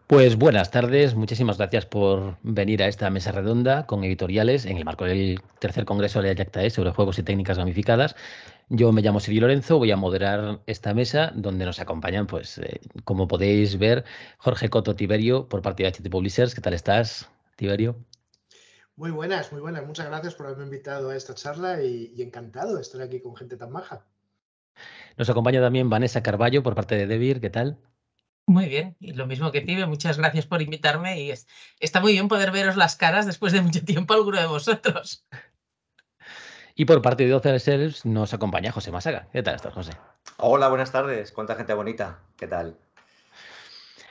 Pues buenas tardes, muchísimas gracias por venir a esta mesa redonda con editoriales en el marco del tercer congreso de la IACTAE sobre juegos y técnicas gamificadas. Yo me llamo Silvio Lorenzo, voy a moderar esta mesa donde nos acompañan, como podéis ver, Jorge Coto Tiberio por parte de HT Publishers. ¿Qué tal estás, Tiberio? Muy buenas, muy buenas. Muchas gracias por haberme invitado a esta charla y encantado de estar aquí con gente tan maja. Nos acompaña también Vanessa Carballo por parte de Devir. ¿Qué tal? Muy bien, y lo mismo que Tibe, muchas gracias por invitarme y está muy bien poder veros las caras después de mucho tiempo alguno de vosotros. Y por parte de Dozer Selves nos acompaña José Masaga. ¿Qué tal estás, José? Hola, buenas tardes. ¿Cuánta gente bonita? ¿Qué tal?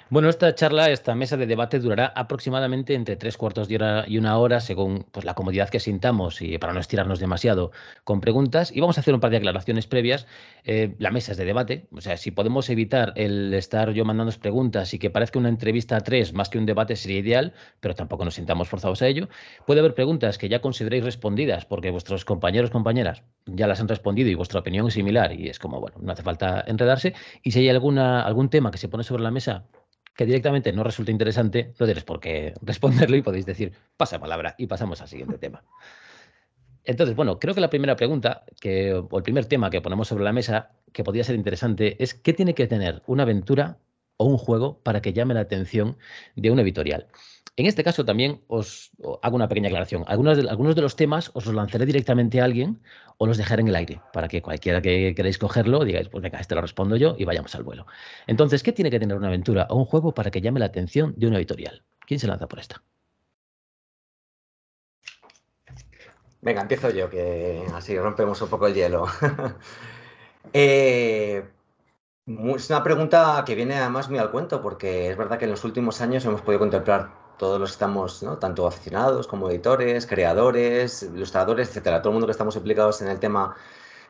Bueno, esta mesa de debate durará aproximadamente entre 3 cuartos de hora y 1 hora, según la comodidad que sintamos y para no estirarnos demasiado con preguntas. Y vamos a hacer un par de aclaraciones previas. La mesa es de debate, o sea, si podemos evitar el estar yo mandándoos preguntas y que parezca una entrevista a tres más que un debate sería ideal, pero tampoco nos sintamos forzados a ello. Puede haber preguntas que ya consideréis respondidas porque vuestros compañeros, compañeras ya las han respondido y vuestra opinión es similar y es como, bueno, no hace falta enredarse. Y si hay algún tema que se pone sobre la mesa que directamente no resulta interesante, no tienes por qué responderlo y podéis decir, pasa palabra y pasamos al siguiente tema. Entonces, bueno, creo que la primera pregunta o el primer tema que ponemos sobre la mesa que podría ser interesante es ¿qué tiene que tener una aventura o un juego para que llame la atención de un editorial? En este caso también os hago una pequeña aclaración. Algunos de los temas os los lanzaré directamente a alguien o los dejaré en el aire para que cualquiera que queráis cogerlo digáis, pues venga, este lo respondo yo y vayamos al vuelo. Entonces, ¿qué tiene que tener una aventura o un juego para que llame la atención de un editorial? ¿Quién se lanza por esta? Venga, empiezo yo, que así rompemos un poco el hielo. Es una pregunta que viene además muy al cuento, porque es verdad que en los últimos años hemos podido contemplar todos los que estamos, ¿no? Tanto aficionados como editores, creadores, ilustradores, etcétera, todo el mundo que estamos implicados en el tema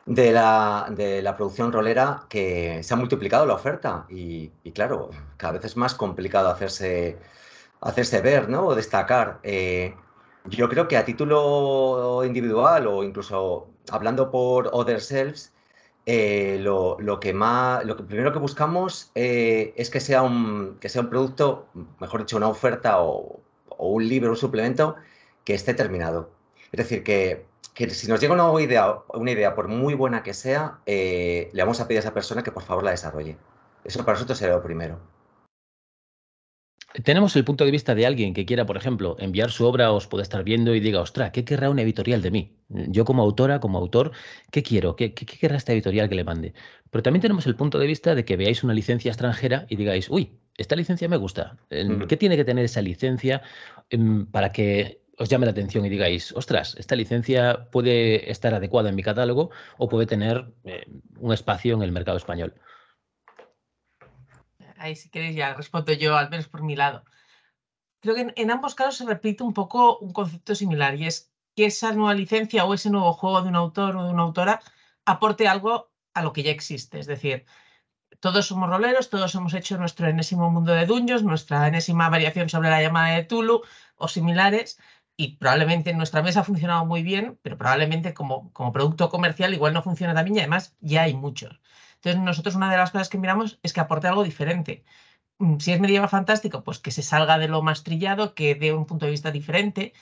de la producción rolera, que se ha multiplicado la oferta y claro, cada vez es más complicado hacerse ver, ¿no? O destacar. Yo creo que a título individual o incluso hablando por other selves, lo que primero que buscamos es que sea un producto, mejor dicho, una oferta o un libro, un suplemento que esté terminado. Es decir, que si nos llega una idea, por muy buena que sea, le vamos a pedir a esa persona que por favor la desarrolle. Eso para nosotros sería lo primero. Tenemos el punto de vista de alguien que quiera, por ejemplo, enviar su obra, os puede estar viendo y diga, ostras, ¿qué querrá una editorial de mí? Yo como autora, como autor, ¿qué quiero? ¿Qué querrá esta editorial que le mande? Pero también tenemos el punto de vista de que veáis una licencia extranjera y digáis, uy, esta licencia me gusta. ¿Qué tiene que tener esa licencia para que os llame la atención y digáis, ostras, esta licencia puede estar adecuada en mi catálogo o puede tener un espacio en el mercado español? Ahí si queréis ya respondo yo, al menos por mi lado. Creo que en ambos casos se repite un poco un concepto similar y es que esa nueva licencia o ese nuevo juego de un autor o de una autora aporte algo a lo que ya existe. Es decir, todos somos roleros, todos hemos hecho nuestro enésimo mundo de Dungeons, nuestra enésima variación sobre la llamada de Tulu o similares, y probablemente en nuestra mesa ha funcionado muy bien, pero probablemente como producto comercial igual no funciona también y además ya hay muchos. Entonces nosotros una de las cosas que miramos es que aporte algo diferente. Si es medieval fantástico, pues que se salga de lo más trillado, que dé un punto de vista diferente,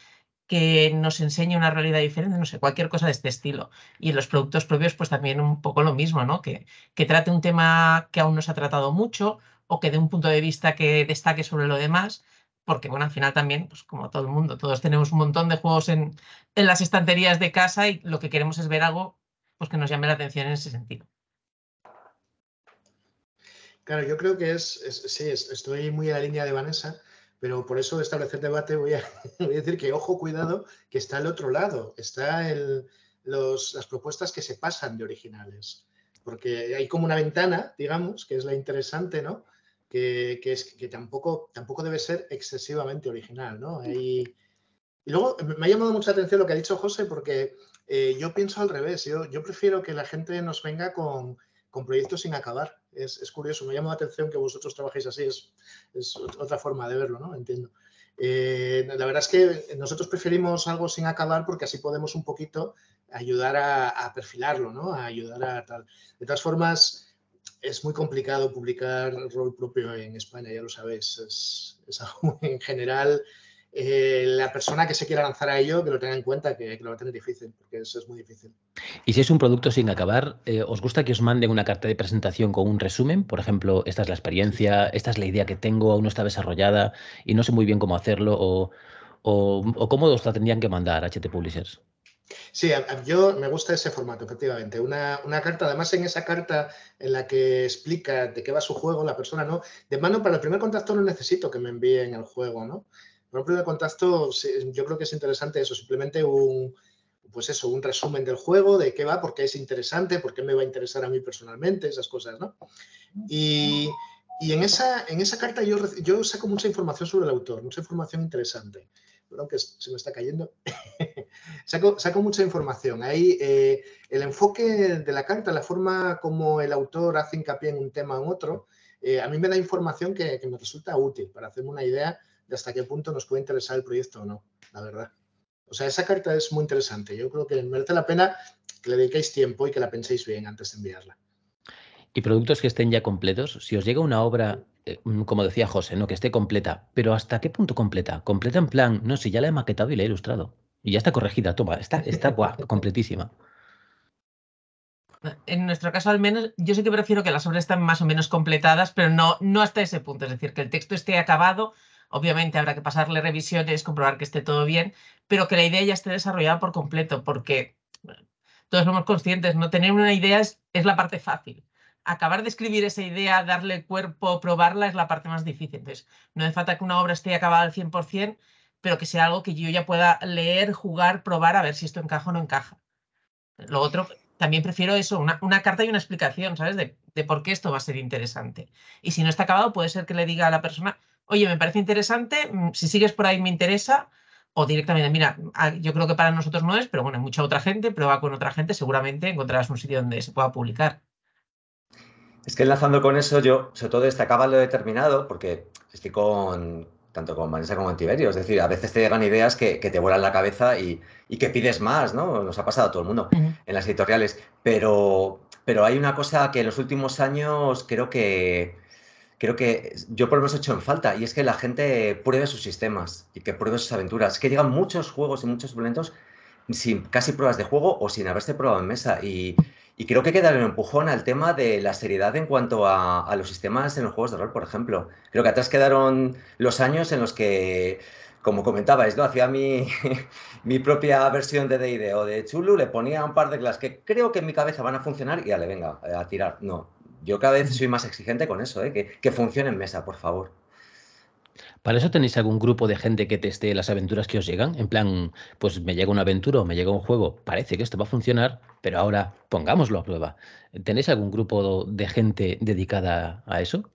que nos enseñe una realidad diferente, no sé, cualquier cosa de este estilo. Y en los productos propios, pues también un poco lo mismo, ¿no? Que trate un tema que aún no se ha tratado mucho o que dé un punto de vista que destaque sobre lo demás, porque, bueno, al final también, pues como todo el mundo, todos tenemos un montón de juegos en las estanterías de casa y lo que queremos es ver algo pues, que nos llame la atención en ese sentido. Claro, yo creo que sí, estoy muy en la línea de Vanessa, pero por eso de establecer debate voy a decir que, ojo, cuidado, que está al otro lado, está las propuestas que se pasan de originales, porque hay como una ventana, digamos, que es la interesante, ¿no? Que tampoco debe ser excesivamente original, ¿no? Y luego me ha llamado mucha atención lo que ha dicho José, porque yo pienso al revés. Yo prefiero que la gente nos venga con proyectos sin acabar. Es curioso, me llama la atención que vosotros trabajéis así. Es otra forma de verlo, ¿no? Entiendo. La verdad es que nosotros preferimos algo sin acabar porque así podemos un poquito ayudar a perfilarlo, ¿no? A ayudar a tal. De todas formas, es muy complicado publicar rol propio en España, ya lo sabéis. Es algo en general, la persona que se quiera lanzar a ello, que lo tenga en cuenta, que lo va a tener difícil, porque eso es muy difícil. Y si es un producto sin acabar, ¿os gusta que os manden una carta de presentación con un resumen? Por ejemplo, esta es la experiencia, esta es la idea que tengo, aún no está desarrollada y no sé muy bien cómo hacerlo, o cómo os la tendrían que mandar HT Publishers. Sí, yo me gusta ese formato, efectivamente. Una carta, además en esa carta en la que explica de qué va su juego, la persona no. De mano, para el primer contacto no necesito que me envíen el juego, ¿no? Para el primer contacto yo creo que es interesante eso, simplemente pues eso, un resumen del juego, de qué va, por qué es interesante, por qué me va a interesar a mí personalmente, esas cosas, ¿no? Y en esa carta yo saco mucha información sobre el autor, mucha información interesante. Perdón que se me está cayendo. saco mucha información. Ahí el enfoque de la carta, la forma como el autor hace hincapié en un tema o en otro, a mí me da información que me resulta útil para hacerme una idea de hasta qué punto nos puede interesar el proyecto o no, la verdad. O sea, esa carta es muy interesante. Yo creo que merece la pena que le dediquéis tiempo y que la penséis bien antes de enviarla. Y productos que estén ya completos, si os llega una obra, como decía José, ¿no? Que esté completa, pero ¿hasta qué punto completa? Completa en plan, no, si ya la he maquetado y la he ilustrado. Y ya está corregida, toma, está buah, completísima. En nuestro caso, al menos, yo sí que prefiero que las obras estén más o menos completadas, pero no hasta ese punto. Es decir, que el texto esté acabado. Obviamente habrá que pasarle revisiones, comprobar que esté todo bien, pero que la idea ya esté desarrollada por completo, porque todos somos conscientes, no tener una idea es la parte fácil. Acabar de escribir esa idea, darle cuerpo, probarla, es la parte más difícil. Entonces, no hace falta que una obra esté acabada al 100%, pero que sea algo que yo ya pueda leer, jugar, probar, a ver si esto encaja o no encaja. Lo otro, también prefiero eso, una carta y una explicación, ¿sabes? De por qué esto va a ser interesante. Y si no está acabado, puede ser que le diga a la persona, oye, me parece interesante, si sigues por ahí me interesa, o directamente, mira, yo creo que para nosotros no es, pero bueno, hay mucha otra gente, prueba con otra gente, seguramente encontrarás un sitio donde se pueda publicar. Es que enlazando con eso, yo sobre todo destacaba lo determinado, porque estoy tanto con Vanessa como con Tiberio. Es decir, a veces te llegan ideas que te vuelan la cabeza y que pides más, ¿no? Nos ha pasado a todo el mundo en las editoriales. Pero hay una cosa que en los últimos años creo que yo por lo menos he hecho en falta, y es que la gente pruebe sus sistemas y que pruebe sus aventuras. Es que llegan muchos juegos y muchos suplementos sin casi pruebas de juego o sin haberse probado en mesa. Y creo que hay que darle un empujón al tema de la seriedad en cuanto a los sistemas en los juegos de rol, por ejemplo. Creo que atrás quedaron los años en los que, como comentabais, ¿no? Hacía mi propia versión de D&D o de Chulu, le ponía un par de clases que creo que en mi cabeza van a funcionar y ya le venga a tirar. No, yo cada vez soy más exigente con eso, que funcione en mesa, por favor. ¿Para eso tenéis algún grupo de gente que teste las aventuras que os llegan? En plan, pues me llega una aventura o me llega un juego, parece que esto va a funcionar, pero ahora pongámoslo a prueba. ¿Tenéis algún grupo de gente dedicada a eso?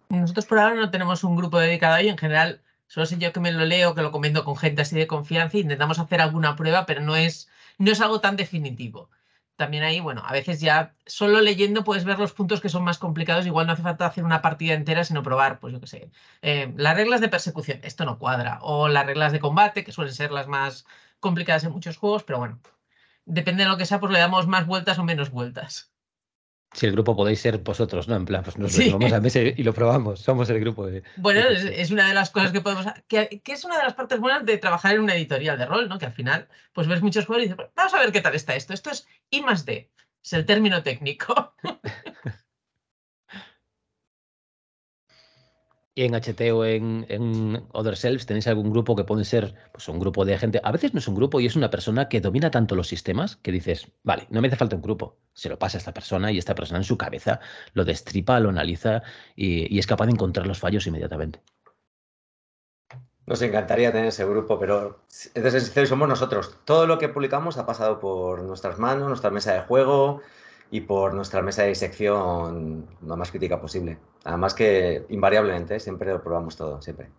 Nosotros por ahora no tenemos un grupo dedicado a ello, en general, solo sé yo que me lo leo, que lo comento con gente así de confianza, e intentamos hacer alguna prueba, pero no es algo tan definitivo. También ahí, bueno, a veces ya solo leyendo puedes ver los puntos que son más complicados, igual no hace falta hacer una partida entera, sino probar, pues yo qué sé, las reglas de persecución, esto no cuadra, o las reglas de combate, que suelen ser las más complicadas en muchos juegos, pero bueno, depende de lo que sea, pues le damos más vueltas o menos vueltas. Si el grupo podéis ser vosotros, ¿no? En plan, pues nos Sí. vamos a mesa y lo probamos. Somos el grupo de... Bueno, es una de las cosas que podemos... Que es una de las partes buenas de trabajar en una editorial de rol, ¿no? Que al final, pues ves muchos juegos y dices, vamos a ver qué tal está esto. Esto es I+D, es el término técnico. Y en HT o en Other Selves tenéis algún grupo que puede ser pues, un grupo de gente. A veces no es un grupo y es una persona que domina tanto los sistemas que dices, vale, no me hace falta un grupo. Se lo pasa a esta persona y esta persona en su cabeza lo destripa, lo analiza y es capaz de encontrar los fallos inmediatamente. Nos encantaría tener ese grupo, pero desde sincero somos nosotros. Todo lo que publicamos ha pasado por nuestras manos, nuestra mesa de juego y por nuestra mesa de disección lo más crítica posible. Además que invariablemente siempre lo probamos todo, siempre.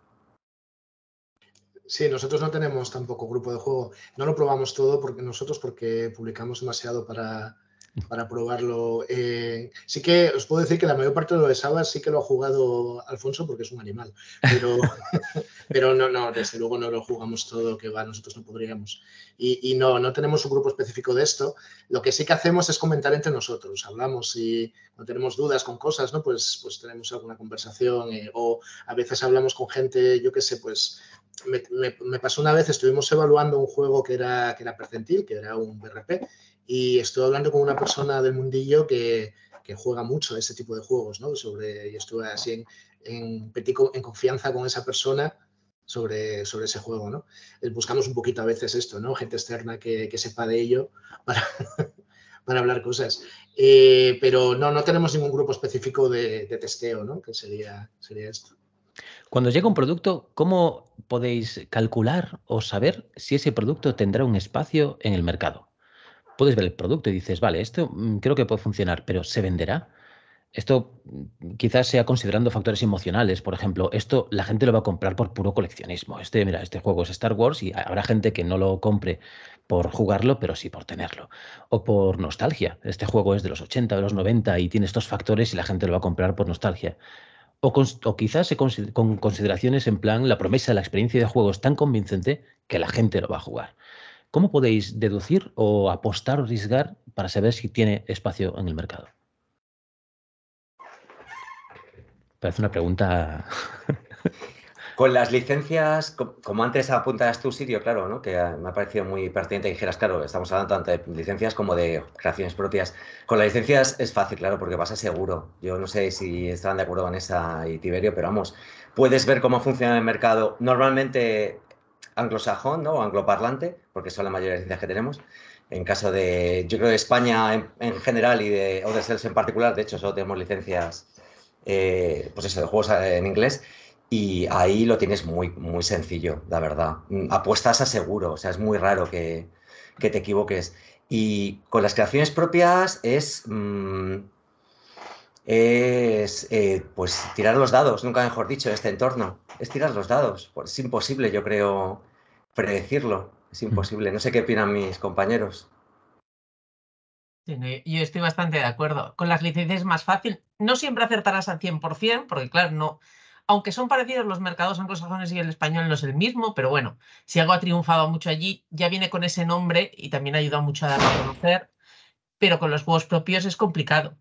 Sí, nosotros no tenemos tampoco grupo de juego. No lo probamos todo porque publicamos demasiado para para probarlo. Sí que os puedo decir que la mayor parte de lo de Sabas sí que lo ha jugado Alfonso porque es un animal, pero no, desde luego no lo jugamos todo, que va, nosotros no podríamos. Y no tenemos un grupo específico de esto. Lo que sí que hacemos es comentar entre nosotros, hablamos y cuando tenemos dudas con cosas, ¿no? Pues tenemos alguna conversación o a veces hablamos con gente, yo qué sé, pues me pasó una vez, estuvimos evaluando un juego que era Percentil, que era un BRP, y estuve hablando con una persona del mundillo que juega mucho ese tipo de juegos, ¿no? Y estuve así en confianza con esa persona sobre ese juego, ¿no? Buscamos un poquito a veces esto, ¿no? Gente externa que sepa de ello para hablar cosas. Pero no tenemos ningún grupo específico de testeo, ¿no? Que sería esto. Cuando llega un producto, ¿cómo podéis calcular o saber si ese producto tendrá un espacio en el mercado? Puedes ver el producto y dices, vale, esto creo que puede funcionar, pero ¿se venderá? Esto quizás sea considerando factores emocionales. Por ejemplo, esto la gente lo va a comprar por puro coleccionismo. Mira, este juego es Star Wars y habrá gente que no lo compre por jugarlo, pero sí por tenerlo. O por nostalgia. Este juego es de los 80, de los 90 y tiene estos factores y la gente lo va a comprar por nostalgia. O quizás con consideraciones en plan la promesa de la experiencia de juego es tan convincente que la gente lo va a jugar. ¿Cómo podéis deducir o apostar o arriesgar para saber si tiene espacio en el mercado? Parece una pregunta. Con las licencias, como antes apuntas tú, Sirio, claro, ¿no? Que me ha parecido muy pertinente que dijeras, claro, estamos hablando tanto de licencias como de creaciones propias. Con las licencias es fácil, claro, porque vas a seguro. Yo no sé si estarán de acuerdo con esa y Tiberio, pero vamos, puedes ver cómo funciona el mercado normalmente anglosajón, ¿no? O angloparlante, porque son la mayoría de licencias que tenemos. En caso de, yo creo de España en general y de Other Cells en particular, de hecho, solo tenemos licencias, pues eso, de juegos en inglés. Y ahí lo tienes muy, muy sencillo, la verdad. Apuestas a seguro, o sea, es muy raro que te equivoques. Y con las creaciones propias pues tirar los dados, nunca mejor dicho, en este entorno. Es tirar los dados. Pues es imposible, yo creo, predecirlo. Es imposible. No sé qué opinan mis compañeros. Sí, no, yo estoy bastante de acuerdo. Con las licencias es más fácil. No siempre acertarás al 100%, porque claro, no. Aunque son parecidos los mercados anglosajones y el español no es el mismo, pero bueno, si algo ha triunfado mucho allí, ya viene con ese nombre y también ayuda mucho a darlo a conocer. Pero con los juegos propios es complicado,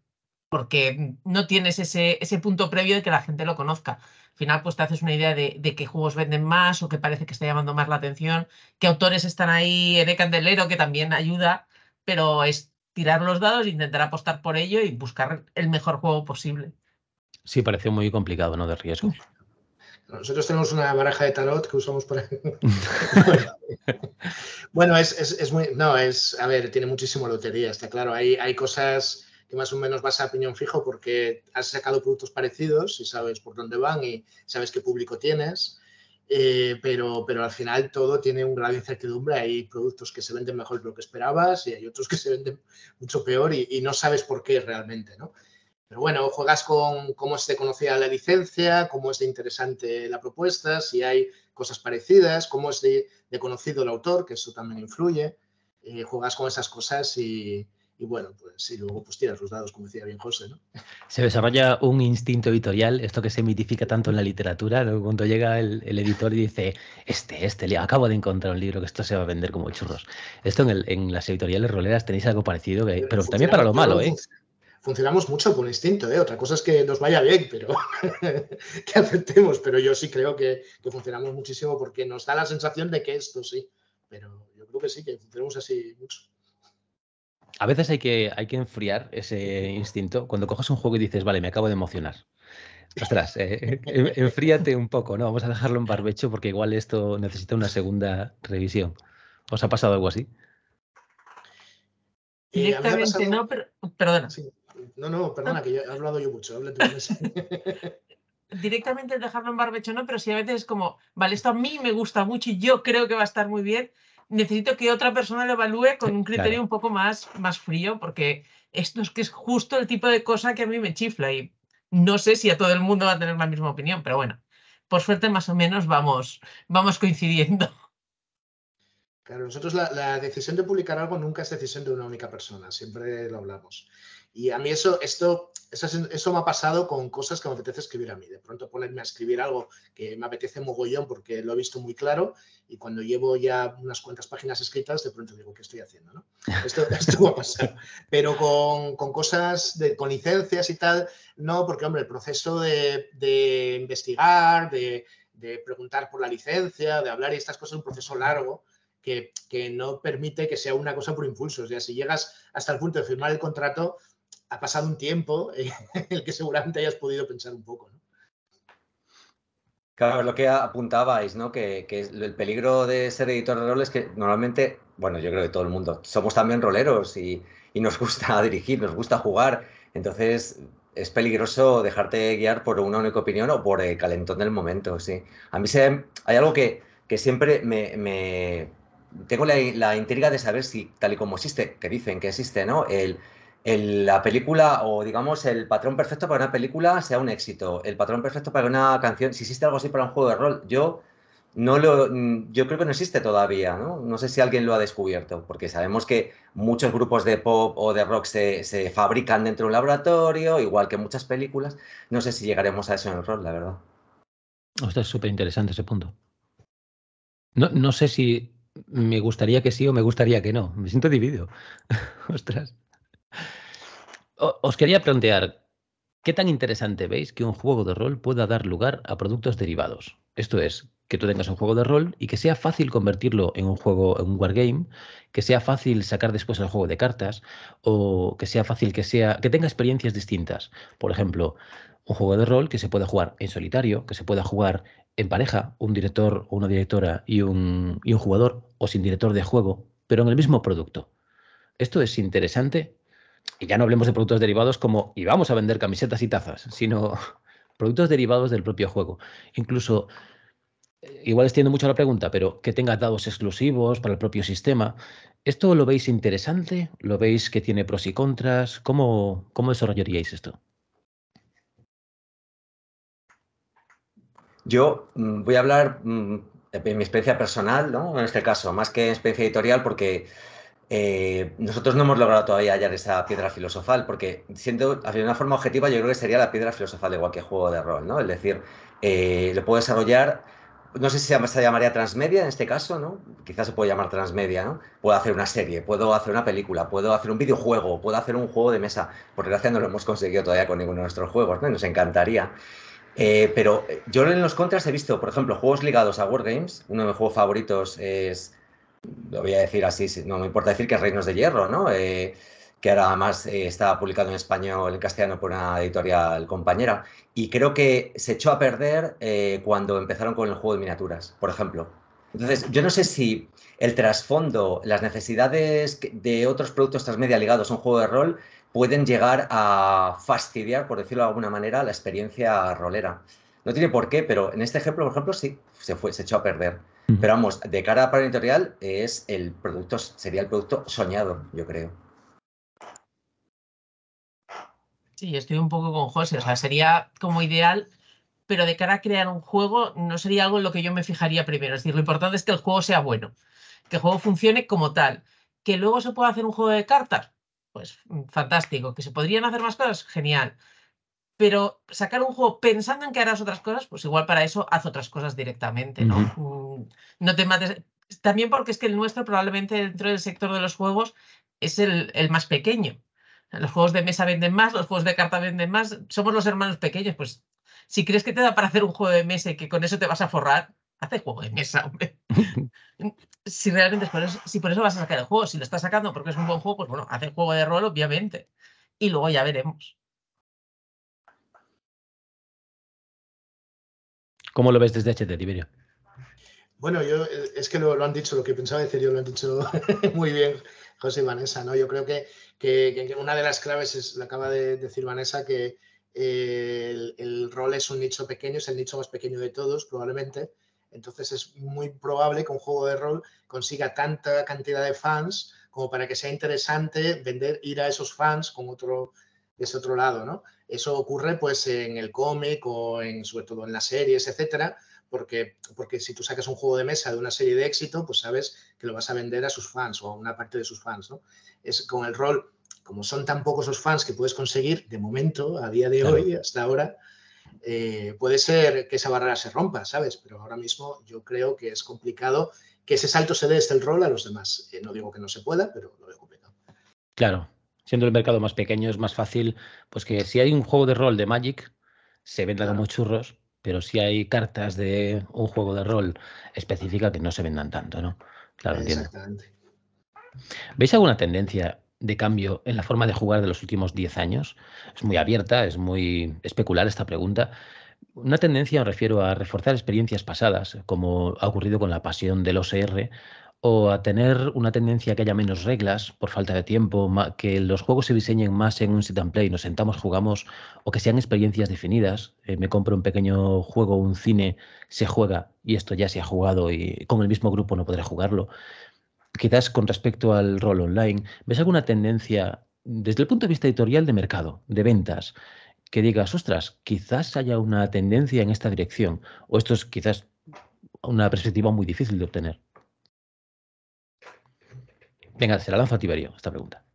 porque no tienes ese punto previo de que la gente lo conozca. Al final, pues te haces una idea de qué juegos venden más o qué parece que está llamando más la atención, qué autores están ahí en el candelero, que también ayuda, pero es tirar los dados, intentar apostar por ello y buscar el mejor juego posible. Sí, pareció muy complicado, ¿no? De riesgo. Nosotros tenemos una baraja de tarot que usamos para... Bueno, es muy... No, a ver, tiene muchísimo lotería, está claro. Hay cosas que más o menos vas a piñón fijo porque has sacado productos parecidos y sabes por dónde van y sabes qué público tienes, pero al final todo tiene un grado de incertidumbre. Hay productos que se venden mejor de lo que esperabas y hay otros que se venden mucho peor y no sabes por qué realmente, ¿no? Pero bueno, juegas con cómo es de conocida la licencia, cómo es de interesante la propuesta, si hay cosas parecidas, cómo es de conocido el autor, que eso también influye. Juegas con esas cosas y bueno, pues y luego pues tiras los dados, como decía bien José, ¿no? Se desarrolla un instinto editorial, esto que se mitifica tanto en la literatura, ¿no? Cuando llega el editor y dice, acabo de encontrar un libro que esto se va a vender como churros. Esto en las editoriales roleras tenéis algo parecido, pero también para lo malo, ¿eh? Funcionamos mucho por instinto, ¿eh? Otra cosa es que nos vaya bien, pero que aceptemos. Pero yo sí creo que funcionamos muchísimo porque nos da la sensación de que esto sí. Pero yo creo que sí, que funcionamos así mucho. A veces hay que enfriar ese instinto. Cuando coges un juego y dices, vale, me acabo de emocionar. Ostras, enfríate un poco, ¿no? Vamos a dejarlo en barbecho porque igual esto necesita una segunda revisión. ¿Os ha pasado algo así? Directamente no, pero... Perdona. Sí. No, perdona, que he hablado yo mucho. Habla tú. Directamente dejarlo en barbecho no, pero sí a veces es como, vale, esto a mí me gusta mucho y yo creo que va a estar muy bien. Necesito que otra persona lo evalúe con un criterio Claro. un poco más frío, porque esto es que es justo el tipo de cosa que a mí me chifla y no sé si a todo el mundo va a tener la misma opinión, pero bueno, por suerte más o menos vamos coincidiendo. Claro, nosotros la decisión de publicar algo nunca es decisión de una única persona, siempre lo hablamos. Y a mí eso me ha pasado con cosas que me apetece escribir a mí. De pronto ponerme a escribir algo que me apetece mogollón porque lo he visto muy claro y cuando llevo ya unas cuantas páginas escritas, de pronto digo, ¿qué estoy haciendo? ¿No? Esto va a pasar. Pero con cosas, con licencias y tal, no, porque, hombre, el proceso de investigar, de preguntar por la licencia, de hablar y estas cosas es un proceso largo que no permite que sea una cosa por impulso. O sea, si llegas hasta el punto de firmar el contrato, ha pasado un tiempo en el que seguramente hayas podido pensar un poco, ¿no? Claro, es lo que apuntabais, ¿no? Que el peligro de ser editor de rol es que normalmente, bueno, yo creo que todo el mundo, somos también roleros y nos gusta dirigir, nos gusta jugar. Entonces, es peligroso dejarte guiar por una única opinión o por el calentón del momento, sí. A mí hay algo que siempre tengo la intriga de saber si, tal y como existe, que dicen que existe, ¿no? La película o digamos el patrón perfecto para una película sea un éxito, el patrón perfecto para una canción, si existe algo así para un juego de rol, yo creo que no existe todavía, ¿no? No sé si alguien lo ha descubierto, porque sabemos que muchos grupos de pop o de rock se fabrican dentro de un laboratorio, igual que muchas películas. No sé si llegaremos a eso en el rol, la verdad. Ostras, es súper interesante ese punto. No sé si me gustaría que sí o me gustaría que no. Me siento dividido. Ostras. Os quería plantear, ¿qué tan interesante veis que un juego de rol pueda dar lugar a productos derivados? Esto es, que tú tengas un juego de rol y que sea fácil convertirlo en un juego, en un wargame, que sea fácil sacar después el juego de cartas, o que sea fácil que tenga experiencias distintas. Por ejemplo, un juego de rol que se pueda jugar en solitario, que se pueda jugar en pareja, un director o una directora y un jugador, o sin director de juego, pero en el mismo producto. Esto es interesante. Y ya no hablemos de productos derivados como y vamos a vender camisetas y tazas, sino productos derivados del propio juego. Incluso, igual extiendo mucho la pregunta, pero que tenga dados exclusivos para el propio sistema. ¿Esto lo veis interesante? ¿Lo veis que tiene pros y contras? ¿Cómo desarrollaríais esto? Yo voy a hablar de mi experiencia personal, ¿no? En este caso, más que experiencia editorial, porque nosotros no hemos logrado todavía hallar esa piedra filosofal, porque siendo de una forma objetiva, yo creo que sería la piedra filosofal de cualquier juego de rol, ¿no? Es decir, lo puedo desarrollar, no sé si se llamaría transmedia en este caso, ¿no? Quizás se puede llamar transmedia, ¿no? Puedo hacer una serie, puedo hacer una película, puedo hacer un videojuego, puedo hacer un juego de mesa. Por desgracia no lo hemos conseguido todavía con ninguno de nuestros juegos, ¿no? Y nos encantaría. Pero yo en los contras he visto, por ejemplo, juegos ligados a Wargames. Uno de mis juegos favoritos es, lo voy a decir así, no me importa decir que es Reinos de Hierro, ¿no? Que ahora además está publicado en español, en castellano por una editorial compañera. Y creo que se echó a perder cuando empezaron con el juego de miniaturas, por ejemplo. Entonces, yo no sé si el trasfondo, las necesidades de otros productos transmedia ligados a un juego de rol pueden llegar a fastidiar, por decirlo de alguna manera, la experiencia rolera. No tiene por qué, pero en este ejemplo, por ejemplo, sí, se echó a perder. Pero vamos, de cara para la editorial sería el producto soñado, yo creo. Sí, estoy un poco con José. O sea, sería como ideal, pero de cara a crear un juego no sería algo en lo que yo me fijaría primero. Es decir, lo importante es que el juego sea bueno, que el juego funcione como tal. Que luego se pueda hacer un juego de cartas, pues fantástico. Que se podrían hacer más cosas, genial. Pero sacar un juego pensando en que harás otras cosas, pues igual para eso haz otras cosas directamente, ¿no? No te mates. También porque es que el nuestro probablemente dentro del sector de los juegos es el más pequeño. Los juegos de mesa venden más, los juegos de carta venden más. Somos los hermanos pequeños, pues si crees que te da para hacer un juego de mesa y que con eso te vas a forrar, haz el juego de mesa, hombre. Si realmente es por eso, si por eso vas a sacar el juego, si lo estás sacando porque es un buen juego, pues bueno, haz el juego de rol, obviamente. Y luego ya veremos. ¿Cómo lo ves desde HT, Tiberio? Bueno, es que lo han dicho, lo que pensaba decir yo lo han dicho muy bien José y Vanessa, ¿no? Yo creo que una de las claves es, lo acaba de decir Vanessa, que el rol es un nicho pequeño, es el nicho más pequeño de todos, probablemente. Entonces es muy probable que un juego de rol consiga tanta cantidad de fans como para que sea interesante ir a esos fans con ese otro lado, ¿no? Eso ocurre pues en el cómic o sobre todo en las series, etcétera, porque si tú sacas un juego de mesa de una serie de éxito, pues sabes que lo vas a vender a sus fans o a una parte de sus fans, ¿no? Es con el rol, como son tan pocos los fans que puedes conseguir, de momento, a día de hoy, hasta ahora, puede ser que esa barrera se rompa, ¿sabes? Pero ahora mismo yo creo que es complicado que ese salto se dé desde el rol a los demás. No digo que no se pueda, pero lo veo complicado. Claro, siendo el mercado más pequeño es más fácil, pues que si hay un juego de rol de Magic, se venda como churros, pero si hay cartas de un juego de rol específica que no se vendan tanto, ¿no? Claro, entiendo. Exactamente. ¿Veis alguna tendencia de cambio en la forma de jugar de los últimos 10 años? Es muy abierta, es muy especular esta pregunta. Una tendencia me refiero a reforzar experiencias pasadas, como ha ocurrido con la pasión del OSR, o a tener una tendencia que haya menos reglas por falta de tiempo, que los juegos se diseñen más en un sit and play, nos sentamos, jugamos, o que sean experiencias definidas. Me compro un pequeño juego, un cine, se juega y esto ya se ha jugado y con el mismo grupo no podré jugarlo. Quizás con respecto al rol online, ¿ves alguna tendencia desde el punto de vista editorial de mercado, de ventas, que digas, ostras, quizás haya una tendencia en esta dirección? O esto es quizás una perspectiva muy difícil de obtener. Venga, se la lanzo a Tiberio, esta pregunta.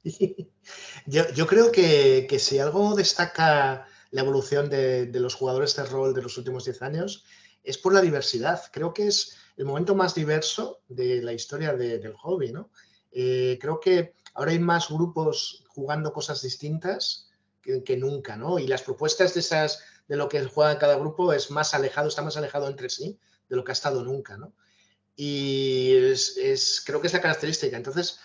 Yo creo que si algo destaca la evolución de los jugadores de rol de los últimos 10 años es por la diversidad. Creo que es el momento más diverso de la historia del hobby, ¿no? Creo que ahora hay más grupos jugando cosas distintas que nunca, ¿no? Y las propuestas de lo que juega cada grupo está más alejado entre sí de lo que ha estado nunca, ¿no? Y creo que es la característica. Entonces,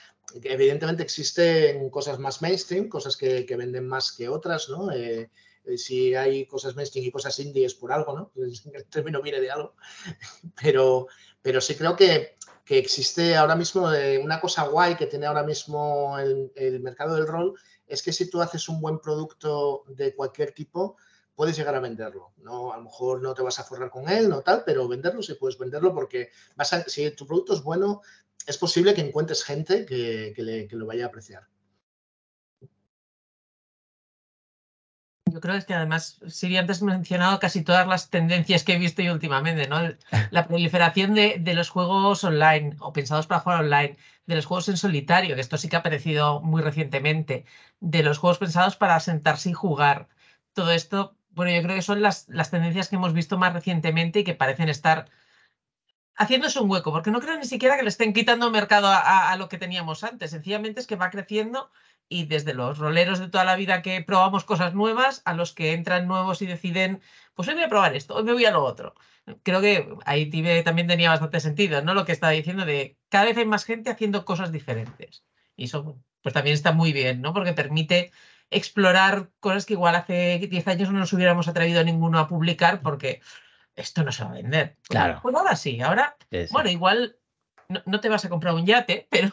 evidentemente existen cosas más mainstream, cosas que venden más que otras, ¿no? Si hay cosas mainstream y cosas indie es por algo, ¿no? El término viene de algo. Pero sí creo que existe ahora mismo una cosa guay que tiene ahora mismo el mercado del rol, es que si tú haces un buen producto de cualquier tipo, puedes llegar a venderlo. ¿No? A lo mejor no te vas a forrar con él, no tal, pero venderlo sí puedes venderlo porque si tu producto es bueno, es posible que encuentres gente que lo vaya a apreciar. Yo creo que además, Siri, antes mencionado casi todas las tendencias que he visto yo últimamente, ¿no? La proliferación de los juegos online o pensados para jugar online, de los juegos en solitario, que esto sí que ha aparecido muy recientemente, de los juegos pensados para sentarse y jugar. Todo esto, bueno, yo creo que son las tendencias que hemos visto más recientemente y que parecen estar haciéndose un hueco, porque no creo ni siquiera que le estén quitando mercado a lo que teníamos antes. Sencillamente es que va creciendo y desde los roleros de toda la vida que probamos cosas nuevas a los que entran nuevos y deciden, pues hoy voy a probar esto, hoy me voy a lo otro. Creo que ahí también tenía bastante sentido, ¿no? Lo que estaba diciendo de cada vez hay más gente haciendo cosas diferentes. Y eso pues también está muy bien, ¿no? Porque permite explorar cosas que igual hace 10 años no nos hubiéramos atrevido ninguno a publicar porque esto no se va a vender. Claro. Pues ahora sí, ahora, Sí. bueno, igual no te vas a comprar un yate, pero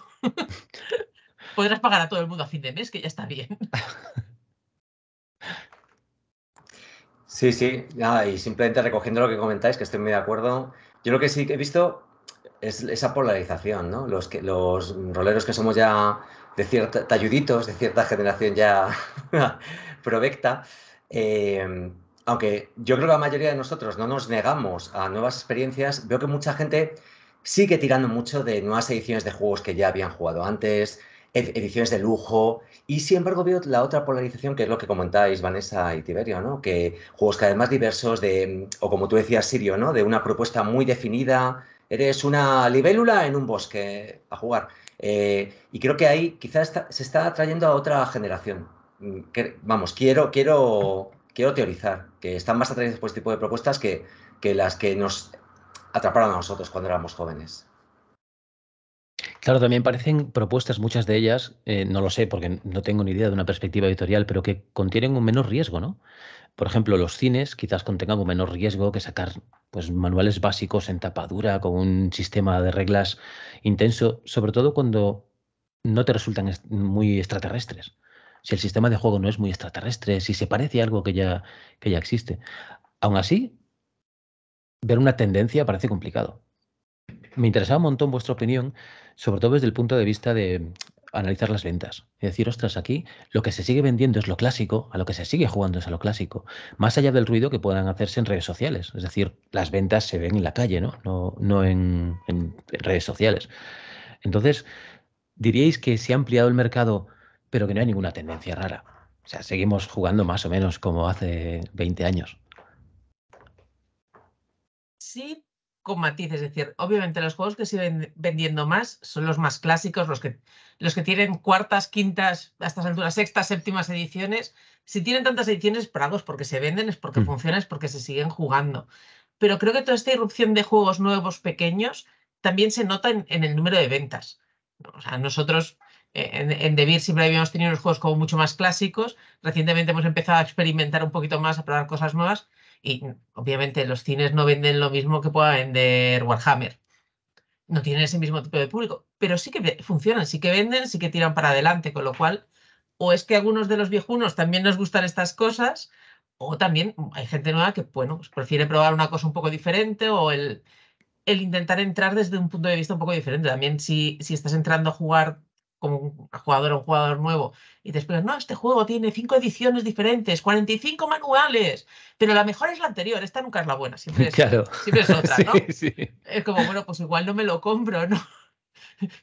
podrás pagar a todo el mundo a fin de mes, que ya está bien. Sí, sí, nada, y simplemente recogiendo lo que comentáis, que estoy muy de acuerdo, yo lo que sí que he visto es esa polarización, ¿no? Los roleros que somos ya de cierta, talluditos, de cierta generación ya provecta, aunque yo creo que la mayoría de nosotros no nos negamos a nuevas experiencias, veo que mucha gente sigue tirando mucho de nuevas ediciones de juegos que ya habían jugado antes, ediciones de lujo, y sin embargo veo la otra polarización, que es lo que comentáis Vanessa y Tiberio, ¿no? Que juegos cada vez más diversos, o como tú decías, Sirio, ¿no? De una propuesta muy definida, eres una libélula en un bosque a jugar. Y creo que ahí quizás se está atrayendo a otra generación. Vamos, quiero teorizar que están más atraídos por este tipo de propuestas que las que nos atraparon a nosotros cuando éramos jóvenes. Claro, también parecen propuestas, muchas de ellas, no lo sé porque no tengo ni idea de una perspectiva editorial, pero que contienen un menor riesgo, ¿no? Por ejemplo, los cines quizás contengan un menor riesgo que sacar pues, manuales básicos en tapadura con un sistema de reglas intenso, sobre todo cuando no te resultan muy extraterrestres. Si el sistema de juego no es muy extraterrestre, si se parece a algo que ya existe. Aún así, ver una tendencia parece complicado. Me interesaba un montón vuestra opinión, sobre todo desde el punto de vista de analizar las ventas y decir, ostras, aquí lo que se sigue vendiendo es lo clásico, a lo que se sigue jugando es a lo clásico, más allá del ruido que puedan hacerse en redes sociales. Es decir, las ventas se ven en la calle, no en redes sociales. Entonces, diríais que se ha ampliado el mercado, pero que no hay ninguna tendencia rara. O sea, seguimos jugando más o menos como hace 20 años. Sí, con matices. Es decir, obviamente los juegos que siguen vendiendo más son los más clásicos, los que tienen cuartas, quintas, a estas alturas, sextas, séptimas ediciones. Si tienen tantas ediciones, por algo es porque se venden, es porque funcionan, es porque se siguen jugando. Pero creo que toda esta irrupción de juegos nuevos, pequeños, también se nota en el número de ventas. O sea, nosotros en Devir siempre habíamos tenido unos juegos como mucho más clásicos. Recientemente hemos empezado a experimentar un poquito más, a probar cosas nuevas. Y obviamente los cines no venden lo mismo que pueda vender Warhammer. No tienen ese mismo tipo de público, pero sí que funcionan, sí que venden, sí que tiran para adelante, con lo cual, o es que a algunos de los viejunos también nos gustan estas cosas, o también hay gente nueva que, bueno, pues prefiere probar una cosa un poco diferente o el intentar entrar desde un punto de vista un poco diferente. También si estás entrando a jugar como un jugador o un jugador nuevo y te esperas, no, este juego tiene 5 ediciones diferentes, 45 manuales, pero la mejor es la anterior, esta nunca es la buena, siempre es, Claro. siempre es otra, ¿no? Sí. Es como, bueno, pues igual no me lo compro, ¿no?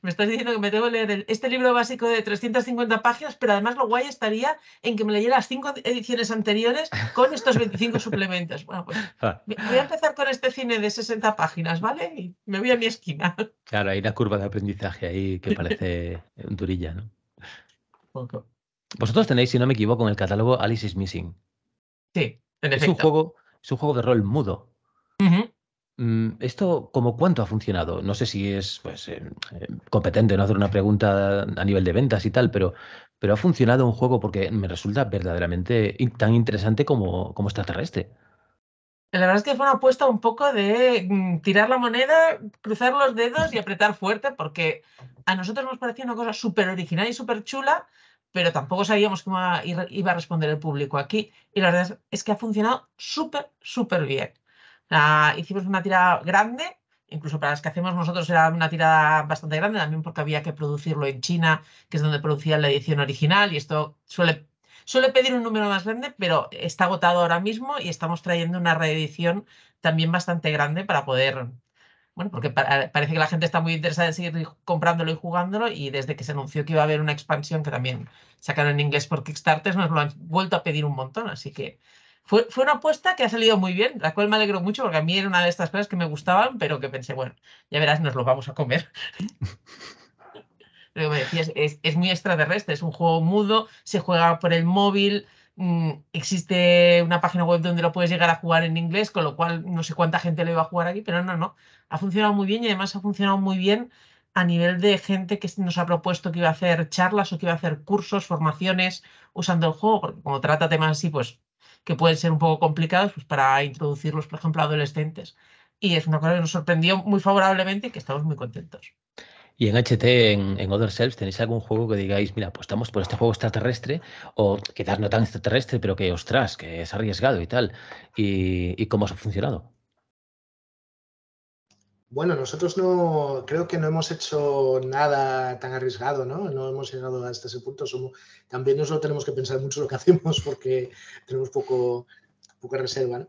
Me estás diciendo que me tengo que leer este libro básico de 350 páginas, pero además lo guay estaría en que me leyera las 5 ediciones anteriores con estos 25 suplementos. Bueno, pues voy a empezar con este cine de 60 páginas, ¿vale? Y me voy a mi esquina. Claro, hay una curva de aprendizaje ahí que parece durilla, ¿no? Poco. Vosotros tenéis, si no me equivoco, en el catálogo Alice is Missing. Sí, en Es efecto. un juego de rol mudo. ¿Esto como cuánto ha funcionado? No sé si es pues, competente no hacer una pregunta a nivel de ventas y tal, pero ha funcionado un juego porque me resulta verdaderamente tan interesante como extraterrestre. La verdad es que fue una apuesta un poco de tirar la moneda, cruzar los dedos y apretar fuerte, porque a nosotros nos parecía una cosa súper original y súper chula, pero tampoco sabíamos cómo iba a responder el público aquí. Y la verdad es que ha funcionado súper, súper bien. Hicimos una tirada grande, incluso para las que hacemos nosotros era una tirada bastante grande, también porque había que producirlo en China, que es donde producían la edición original, y esto suele pedir un número más grande, pero está agotado ahora mismo y estamos trayendo una reedición también bastante grande para poder, bueno, porque parece que la gente está muy interesada en seguir comprándolo y jugándolo, y desde que se anunció que iba a haber una expansión que también sacaron en inglés por Kickstarter, nos lo han vuelto a pedir un montón, así que fue una apuesta que ha salido muy bien, la cual me alegro mucho porque a mí era una de estas cosas que me gustaban, pero que pensé, bueno, ya verás, nos lo vamos a comer. Lo que me decías, es muy extraterrestre, es un juego mudo, se juega por el móvil, existe una página web donde lo puedes llegar a jugar en inglés, con lo cual no sé cuánta gente lo iba a jugar aquí, pero no, ha funcionado muy bien y además ha funcionado muy bien a nivel de gente que nos ha propuesto que iba a hacer charlas o que iba a hacer cursos, formaciones usando el juego, porque como trata temas así, pues que pueden ser un poco complicados, pues para introducirlos, por ejemplo, a adolescentes. Y es una cosa que nos sorprendió muy favorablemente y que estamos muy contentos. Y en HT, en Other Selves, ¿tenéis algún juego que digáis, mira, pues estamos por este juego extraterrestre, o quizás no tan extraterrestre, pero que, ostras, que es arriesgado y tal? ¿Y cómo os ha funcionado? Bueno, nosotros creo que no hemos hecho nada tan arriesgado, ¿no? No hemos llegado hasta ese punto. También nos lo tenemos que pensar mucho lo que hacemos porque tenemos poca reserva, ¿no?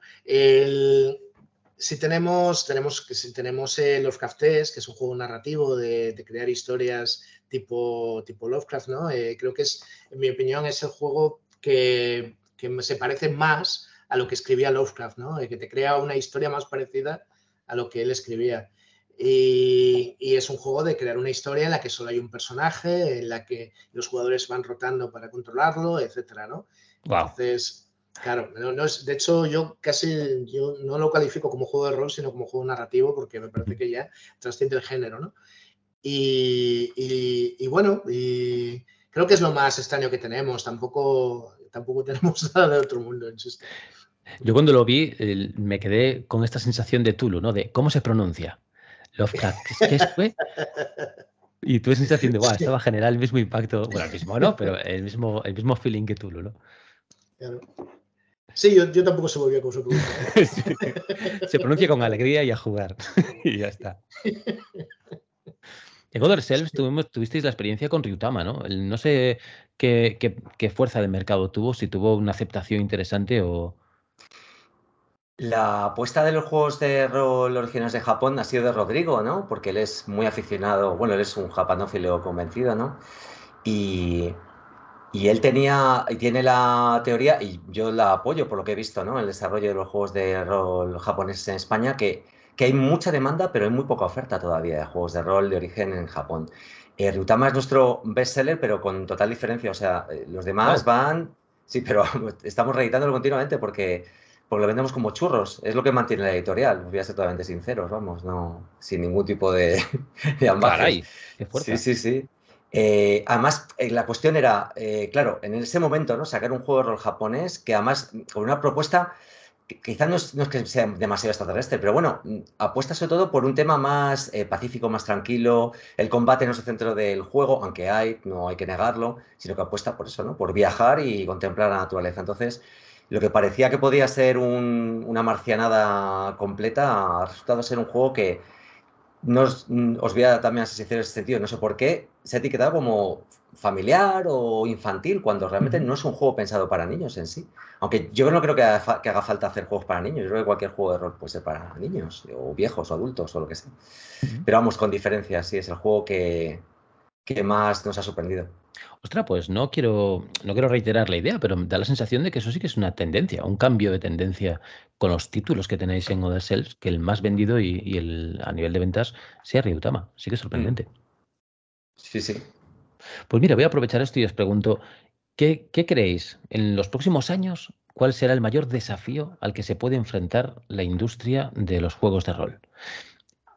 Si tenemos Lovecraft Tales, que es un juego narrativo de crear historias tipo Lovecraft, ¿no? Creo que en mi opinión, es el juego que se parece más a lo que escribía Lovecraft, ¿no? Que te crea una historia más parecida a lo que él escribía. Y es un juego de crear una historia en la que solo hay un personaje, en la que los jugadores van rotando para controlarlo, etcétera, ¿no? Wow. Entonces, claro, de hecho yo no lo califico como juego de rol, sino como juego narrativo, porque me parece que ya trasciende el género, ¿no? Y bueno, y creo que es lo más extraño que tenemos. Tampoco tenemos nada de otro mundo, insisto. Yo cuando lo vi me quedé con esta sensación de Tulu, ¿no? De cómo se pronuncia. Lovecraft, ¿qué fue? Y tuve sensación de, guau, esto va a generar el mismo impacto. Bueno, el mismo no, pero el mismo feeling que Tulu, ¿no? Claro. Sí, yo tampoco sé muy bien cómo se pronuncia. Sí. Se pronuncia con alegría y a jugar. Y ya está. En Other Selves tuvisteis la experiencia con Ryutama, ¿no? No sé qué fuerza de mercado tuvo, si tuvo una aceptación interesante o... La apuesta de los juegos de rol originales de Japón ha sido de Rodrigo, ¿no? Porque él es muy aficionado, bueno, él es un japanófilo convencido, ¿no? Y, y él tiene la teoría, y yo la apoyo por lo que he visto, ¿no? El desarrollo de los juegos de rol japoneses en España, que hay mucha demanda, pero hay muy poca oferta todavía de juegos de rol de origen en Japón. Ryutama es nuestro bestseller, pero con total diferencia. O sea, los demás Wow. van. Sí, pero estamos reeditándolo continuamente porque lo vendemos como churros. Es lo que mantiene la editorial, voy a ser totalmente sinceros, vamos, no, sin ningún tipo de, de ambajes. Caray, qué Sí, fuerza. sí, sí. Además, la cuestión era, claro, en ese momento, ¿no? Sacar un juego de rol japonés que además con una propuesta que quizás no es que sea demasiado extraterrestre, pero bueno, apuesta sobre todo por un tema más pacífico, más tranquilo. El combate no es el centro del juego, aunque no hay que negarlo, sino que apuesta por eso, ¿no? Por viajar y contemplar la naturaleza. Entonces, lo que parecía que podía ser una marcianada completa ha resultado ser un juego que os voy a también ser sincero en ese sentido, no sé por qué, se ha etiquetado como familiar o infantil, cuando realmente no es un juego pensado para niños en sí. Aunque yo no creo que haga falta hacer juegos para niños, yo creo que cualquier juego de rol puede ser para niños, o viejos, o adultos, o lo que sea. Pero vamos, con diferencia, sí, es el juego que más nos ha sorprendido. Ostras, pues no quiero reiterar la idea, pero me da la sensación de que eso sí que es una tendencia, un cambio de tendencia con los títulos que tenéis en Other Selves, que el más vendido a nivel de ventas sea Ryutama. Sí que es Mm. sorprendente. Sí, sí. Pues mira, voy a aprovechar esto y os pregunto, ¿qué creéis en los próximos años? ¿Cuál será el mayor desafío al que se puede enfrentar la industria de los juegos de rol?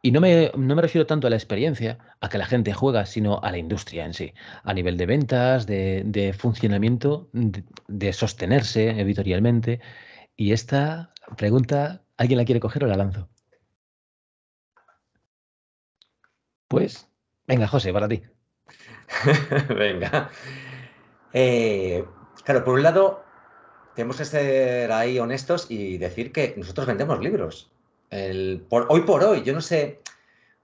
Y no me refiero tanto a la experiencia, a que la gente juega, sino a la industria en sí, a nivel de ventas, de funcionamiento, de sostenerse editorialmente. Y esta pregunta, ¿alguien la quiere coger o la lanzo? Pues, venga, José, para ti. Venga. Eh, claro, por un lado, tenemos que ser ahí honestos y decir que nosotros vendemos libros. Hoy por hoy, yo no sé.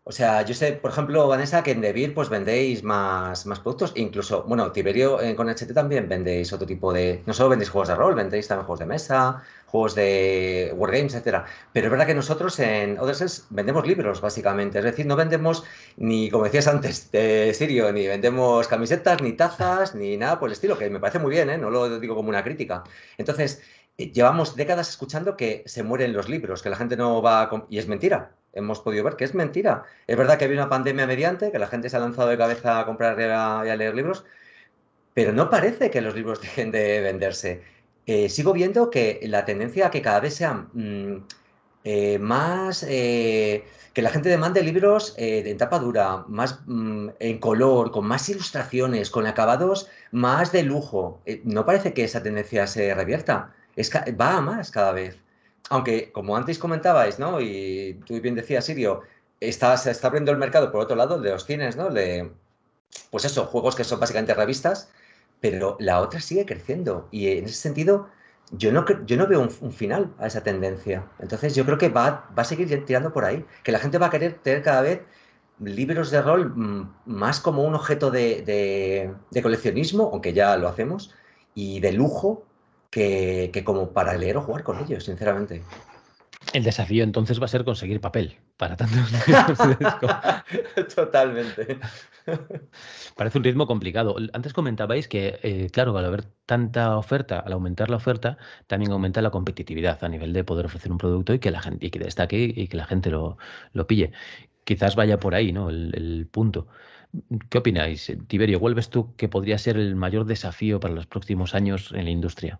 O sea, yo sé, por ejemplo, Vanessa, que en Devir pues vendéis más productos. Incluso, bueno, Tiberio con HT también vendéis otro tipo de. No solo vendéis juegos de rol, vendéis también juegos de mesa, juegos de wargames, etcétera. Pero es verdad que nosotros en Other Sense vendemos libros, básicamente. Es decir, no vendemos ni, como decías antes, de Sirio, ni vendemos camisetas, ni tazas, ni nada por el estilo, que me parece muy bien, ¿eh? No lo digo como una crítica. Entonces, llevamos décadas escuchando que se mueren los libros, que la gente no va a... Y es mentira. Hemos podido ver que es mentira. Es verdad que había una pandemia mediante, que la gente se ha lanzado de cabeza a comprar y a leer libros, pero no parece que los libros dejen de venderse. Sigo viendo que la tendencia a que cada vez sean más... que la gente demande libros en tapa dura, más en color, con más ilustraciones, con acabados más de lujo. No parece que esa tendencia se revierta. Va a más cada vez. Aunque, como antes comentabais, ¿no? Y tú bien decías, Sirio, se está abriendo el mercado por otro lado, el de los cines, ¿no? Pues eso, juegos que son básicamente revistas, pero la otra sigue creciendo. Y en ese sentido, yo no veo un final a esa tendencia. Entonces, yo creo que va a seguir tirando por ahí. Que la gente va a querer tener cada vez libros de rol más como un objeto de coleccionismo, aunque ya lo hacemos, y de lujo, que como para leer o jugar con ellos, sinceramente. El desafío entonces va a ser conseguir papel para tantos libros. Totalmente. Parece un ritmo complicado. Antes comentabais que, claro, al haber tanta oferta, al aumentar la oferta, también aumenta la competitividad a nivel de poder ofrecer un producto y que la gente, y que destaque y que la gente lo pille. Quizás vaya por ahí, ¿no? El punto. ¿Qué opináis, Tiberio? ¿Cuál ves tú que podría ser el mayor desafío para los próximos años en la industria?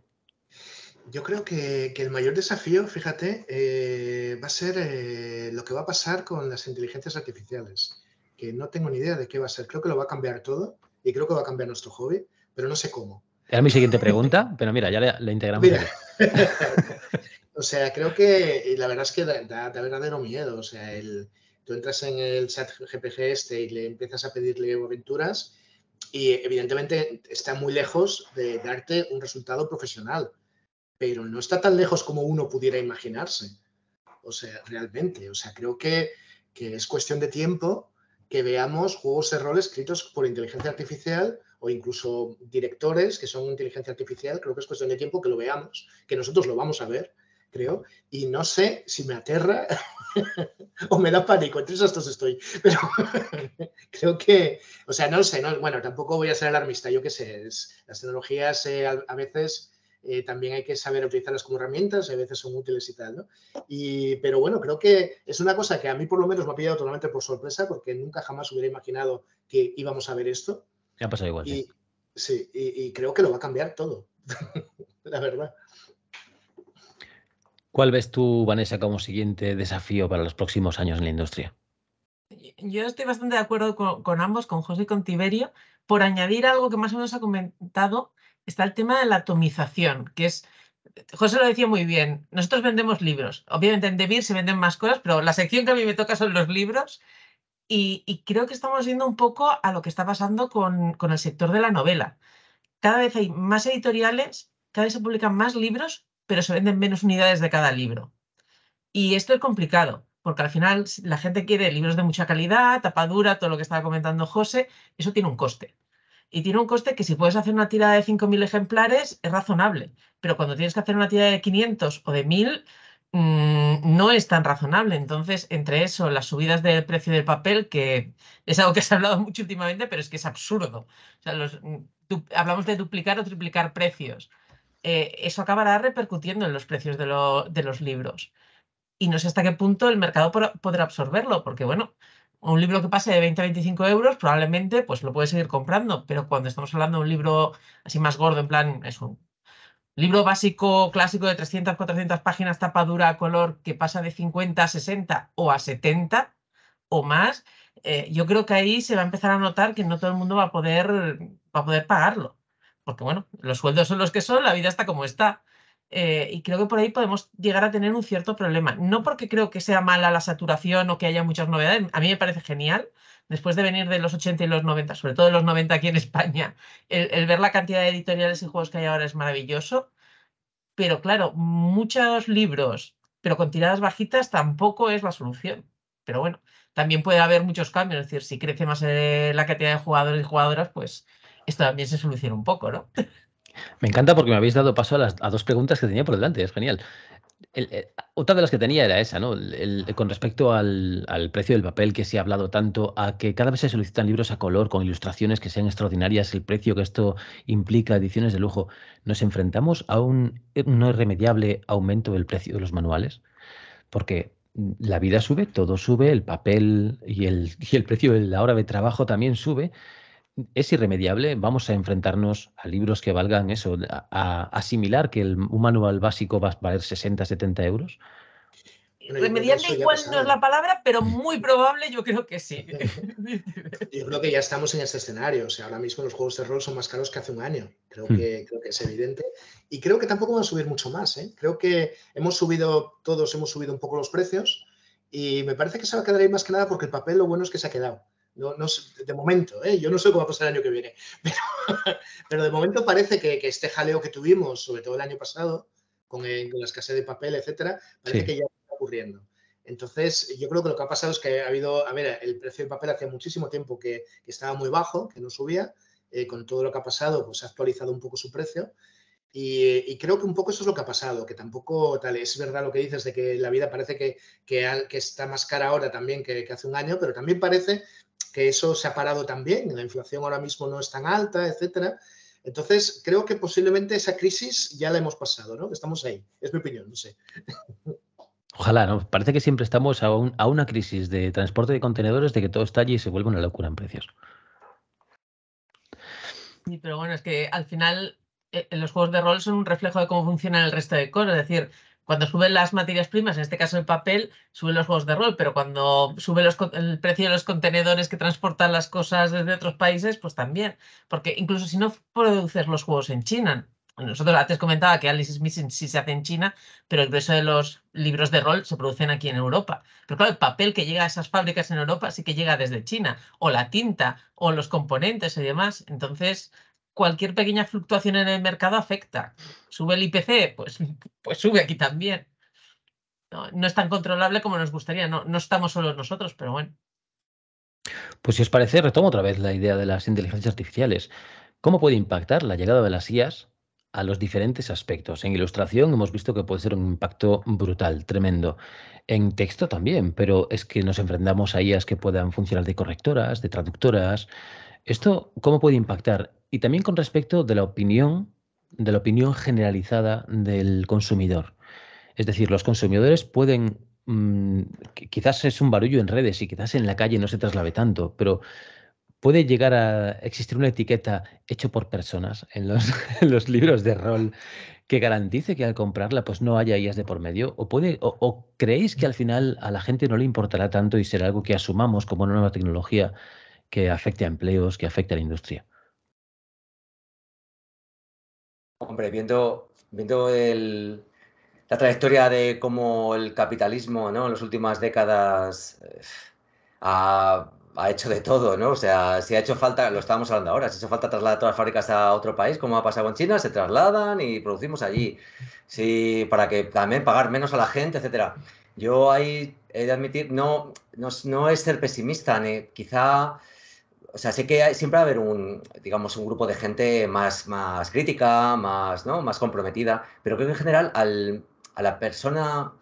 Yo creo que el mayor desafío, fíjate, va a ser lo que va a pasar con las inteligencias artificiales, que no tengo ni idea de qué va a ser. Creo que lo va a cambiar todo y creo que va a cambiar nuestro hobby, pero no sé cómo. Era mi siguiente pregunta, pero mira, ya la integramos Mira, aquí. o sea, creo que y la verdad es que da verdadero miedo. O sea, tú entras en el chat GPG y le empiezas a pedirle aventuras y evidentemente está muy lejos de darte un resultado profesional, pero no está tan lejos como uno pudiera imaginarse. O sea, realmente, o sea, creo que es cuestión de tiempo que veamos juegos de rol escritos por inteligencia artificial o incluso directores que son inteligencia artificial. Creo que es cuestión de tiempo que lo veamos, que nosotros lo vamos a ver, creo, y no sé si me aterra o me da pánico, entre esos dos estoy, pero creo que, o sea, no lo sé, bueno, tampoco voy a ser alarmista, yo qué sé, las tecnologías a veces también hay que saber utilizarlas como herramientas, a veces son útiles y tal, ¿no? Pero bueno, creo que es una cosa que a mí por lo menos me ha pillado totalmente por sorpresa, porque nunca jamás hubiera imaginado que íbamos a ver esto. Me ha pasado igual, sí. Sí, y creo que lo va a cambiar todo, la verdad. ¿Cuál ves tú, Vanessa, como siguiente desafío para los próximos años en la industria? Yo estoy bastante de acuerdo con ambos, con José y con Tiberio. Por añadir algo que más o menos ha comentado, está el tema de la atomización, que es, José lo decía muy bien, nosotros vendemos libros. Obviamente en Devir se venden más cosas, pero la sección que a mí me toca son los libros. Y creo que estamos viendo un poco a lo que está pasando con el sector de la novela. Cada vez hay más editoriales, cada vez se publican más libros, pero se venden menos unidades de cada libro. Y esto es complicado, porque al final la gente quiere libros de mucha calidad, tapadura, todo lo que estaba comentando José, eso tiene un coste. Y tiene un coste que si puedes hacer una tirada de 5.000 ejemplares es razonable, pero cuando tienes que hacer una tirada de 500 o de 1.000, no es tan razonable. Entonces, entre eso, las subidas del precio del papel, que es algo que se ha hablado mucho últimamente, pero es que es absurdo. O sea, hablamos de duplicar o triplicar precios. Eso acabará repercutiendo en los precios de los libros. Y no sé hasta qué punto el mercado podrá absorberlo, porque bueno, un libro que pase de 20 a 25 euros probablemente pues lo puedes seguir comprando, pero cuando estamos hablando de un libro así más gordo, en plan, es un libro básico clásico de 300, 400 páginas, tapa dura a color, que pasa de 50 a 60 o a 70 o más, yo creo que ahí se va a empezar a notar que no todo el mundo va a poder pagarlo. Porque bueno, los sueldos son los que son, la vida está como está. Y creo que por ahí podemos llegar a tener un cierto problema. No porque creo que sea mala la saturación o que haya muchas novedades. A mí me parece genial, después de venir de los 80 y los 90, sobre todo de los 90 aquí en España, el ver la cantidad de editoriales y juegos que hay ahora es maravilloso. Pero claro, muchos libros, pero con tiradas bajitas tampoco es la solución. Pero bueno, también puede haber muchos cambios. Es decir, si crece más la cantidad de jugadores y jugadoras, pues esto también se soluciona un poco, ¿no? Me encanta porque me habéis dado paso a dos preguntas que tenía por delante, es genial. Otra de las que tenía era esa, ¿no? Con respecto al precio del papel, que se ha hablado tanto, a que cada vez se solicitan libros a color con ilustraciones que sean extraordinarias, el precio que esto implica, ediciones de lujo. ¿Nos enfrentamos a un no irremediable aumento del precio de los manuales? Porque la vida sube, todo sube, el papel y el precio de la hora de trabajo también sube. Es irremediable, vamos a enfrentarnos a libros que valgan eso, a asimilar que un manual básico va a valer 60, 70 euros. Bueno, Remediable igual no es la palabra, pero muy probable yo creo que sí. Yo creo que ya estamos en ese escenario. O sea, ahora mismo los juegos de rol son más caros que hace un año. Creo que es evidente. Y creo que tampoco van a subir mucho más, ¿eh? Creo que todos hemos subido un poco los precios y me parece que se va a quedar ahí más que nada porque el papel lo bueno es que se ha quedado. No, de momento, ¿eh? Yo no sé cómo va a pasar el año que viene, pero de momento parece que este jaleo que tuvimos, sobre todo el año pasado, con la escasez de papel, etcétera, parece que ya está ocurriendo. Entonces, yo creo que lo que ha pasado es que el precio del papel hacía muchísimo tiempo que estaba muy bajo, que no subía. Con todo lo que ha pasado, pues ha actualizado un poco su precio. Y creo que un poco eso es lo que ha pasado, que tampoco tal, es verdad lo que dices de que la vida parece que está más cara ahora también que hace un año, pero también parece que eso se ha parado también, la inflación ahora mismo no es tan alta, etcétera. Entonces, creo que posiblemente esa crisis ya la hemos pasado, ¿no? Estamos ahí, es mi opinión, no sé. Ojalá, ¿no? Parece que siempre estamos a una crisis de transporte de contenedores, de que todo estalle y se vuelve una locura en precios. Sí, pero bueno, es que al final los juegos de rol son un reflejo de cómo funciona el resto de cosas. Es decir, cuando suben las materias primas, en este caso el papel, suben los juegos de rol, pero cuando sube el precio de los contenedores que transportan las cosas desde otros países, pues también. Porque incluso si no produces los juegos en China, nosotros antes comentaba que Alice is Missing sí se hace en China, pero el grueso de los libros de rol se producen aquí en Europa. Pero claro, el papel que llega a esas fábricas en Europa sí que llega desde China, o la tinta, o los componentes y demás. Entonces, cualquier pequeña fluctuación en el mercado afecta. Sube el IPC, pues sube aquí también. No es tan controlable como nos gustaría. No estamos solos nosotros, pero bueno. Pues si os parece, retomo otra vez la idea de las inteligencias artificiales. ¿Cómo puede impactar la llegada de las IAs a los diferentes aspectos? En ilustración hemos visto que puede ser un impacto brutal, tremendo. En texto también, pero es que nos enfrentamos a IAs que puedan funcionar de correctoras, de traductoras. ¿Esto cómo puede impactar? Y también con respecto de la opinión generalizada del consumidor. Es decir, los consumidores pueden, quizás es un barullo en redes y quizás en la calle no se traslade tanto, pero puede llegar a existir una etiqueta hecho por personas en los, en los libros de rol que garantice que al comprarla pues no haya IAs de por medio. ¿O creéis que al final a la gente no le importará tanto y será algo que asumamos como una nueva tecnología que afecte a empleos, que afecte a la industria? Hombre, viendo la trayectoria de cómo el capitalismo, ¿no? En las últimas décadas ha hecho de todo, ¿no? O sea, si ha hecho falta, lo estábamos hablando ahora, si ha hecho falta trasladar todas las fábricas a otro país, como ha pasado en China, se trasladan y producimos allí. Sí, para que también pagar menos a la gente, etcétera. Yo ahí he de admitir, no es ser pesimista, quizá. O sea, sé que siempre va a haber digamos, un grupo de gente más crítica, ¿no? Más comprometida, pero creo que en general a la persona,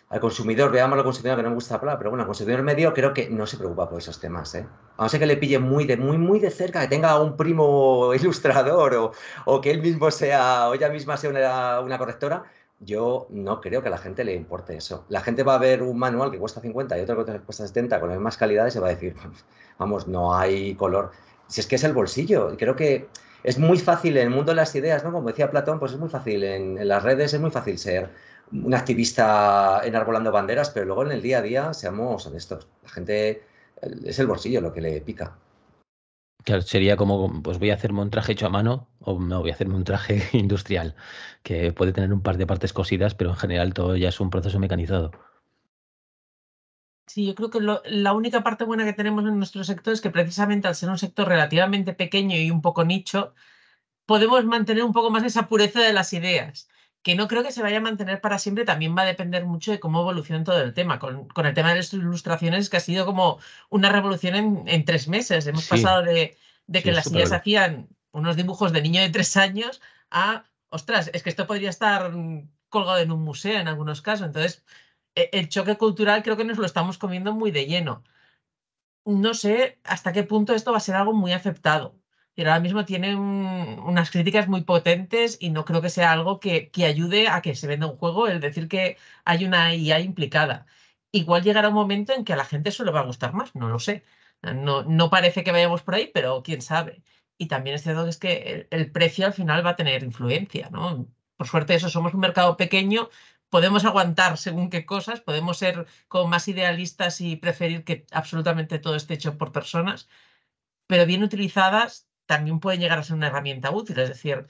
al consumidor, veamos al consumidor, que no me gusta la palabra, pero bueno, al consumidor medio creo que no se preocupa por esos temas, ¿eh? A no ser que le pille muy de cerca, que tenga un primo ilustrador o que él mismo sea, o ella misma sea una correctora, yo no creo que a la gente le importe eso. La gente va a ver un manual que cuesta 50 y otro que cuesta 70 con las mismas calidades y se va a decir, vamos, no hay color. Si es que es el bolsillo. Y creo que es muy fácil en el mundo de las ideas, ¿no? Como decía Platón, pues es muy fácil. En las redes es muy fácil ser un activista enarbolando banderas, pero luego en el día a día, seamos honestos, la gente es el bolsillo lo que le pica. Claro, sería como, pues voy a hacerme un traje hecho a mano o no, voy a hacerme un traje industrial, que puede tener un par de partes cosidas, pero en general todo ya es un proceso mecanizado. Sí, yo creo que la única parte buena que tenemos en nuestro sector es que precisamente al ser un sector relativamente pequeño y un poco nicho, podemos mantener un poco más esa pureza de las ideas, que no creo que se vaya a mantener para siempre, también va a depender mucho de cómo evolucione todo el tema. Con el tema de las ilustraciones, que ha sido como una revolución en 3 meses. Hemos Sí, pasado de sí, que es las súper ideas veloz. hacían unos dibujos de niño de 3 años a, ostras, es que esto podría estar colgado en un museo en algunos casos. Entonces, el choque cultural creo que nos lo estamos comiendo muy de lleno. No sé hasta qué punto esto va a ser algo muy aceptado. Pero ahora mismo tiene unas críticas muy potentes y no creo que sea algo que ayude a que se venda un juego el decir que hay una IA implicada. Igual llegará un momento en que a la gente eso le va a gustar más, no lo sé. No parece que vayamos por ahí, pero quién sabe. Y también es cierto que es que el precio al final va a tener influencia, ¿no? Por suerte eso, somos un mercado pequeño, podemos aguantar según qué cosas, podemos ser como más idealistas y preferir que absolutamente todo esté hecho por personas, pero bien utilizadas también pueden llegar a ser una herramienta útil. Es decir,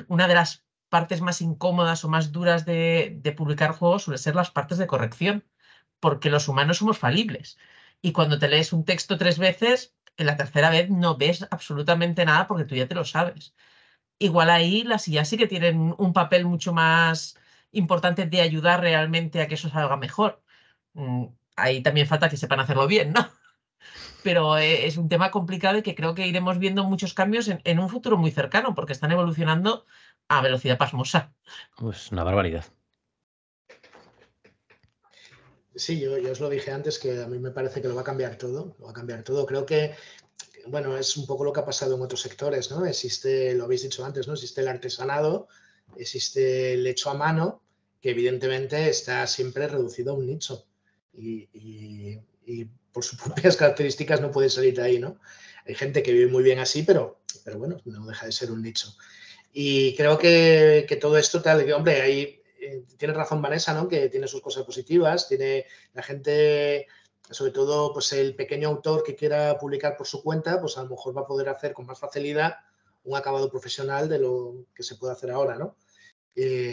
una de las partes más incómodas o más duras de publicar juegos suele ser las partes de corrección, porque los humanos somos falibles. Y cuando te lees un texto 3 veces, en la tercera vez no ves absolutamente nada porque tú ya te lo sabes. Igual ahí las IA sí que tienen un papel mucho más importante de ayudar realmente a que eso salga mejor. Mm, Ahí también falta que sepan hacerlo bien, ¿no? Pero es un tema complicado y que creo que iremos viendo muchos cambios en un futuro muy cercano, porque están evolucionando a velocidad pasmosa. Pues una barbaridad. Sí, yo os lo dije antes que a mí me parece que lo va a cambiar todo, lo va a cambiar todo. Creo que, bueno, es un poco lo que ha pasado en otros sectores, ¿no? Existe, lo habéis dicho antes, ¿no? Existe el artesanado, existe el hecho a mano, que evidentemente está siempre reducido a un nicho y por sus propias características no puede salir de ahí, ¿no? Hay gente que vive muy bien así, pero bueno, no deja de ser un nicho. Y creo que todo esto, tal, que, hombre, hay, tiene razón Vanessa, ¿no? Que tiene sus cosas positivas, tiene la gente, sobre todo pues el pequeño autor que quiera publicar por su cuenta, pues a lo mejor va a poder hacer con más facilidad un acabado profesional de lo que se puede hacer ahora, ¿no?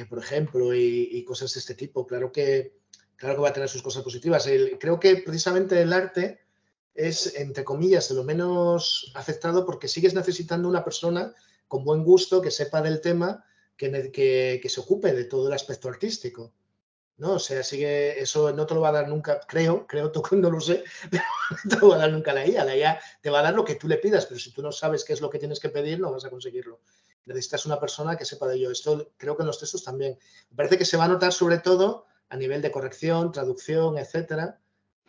Por ejemplo, y cosas de este tipo. Claro que va a tener sus cosas positivas. Creo que precisamente el arte es, entre comillas, de lo menos aceptado porque sigues necesitando una persona con buen gusto, que sepa del tema, que se ocupe de todo el aspecto artístico. ¿no? O sea, sí que eso no te lo va a dar nunca, creo, no lo sé, pero no te lo va a dar nunca la IA. La IA te va a dar lo que tú le pidas, pero si tú no sabes qué es lo que tienes que pedir, no vas a conseguirlo. Necesitas una persona que sepa de ello. Esto creo que en los textos también. Me parece que se va a notar sobre todo a nivel de corrección, traducción, etcétera,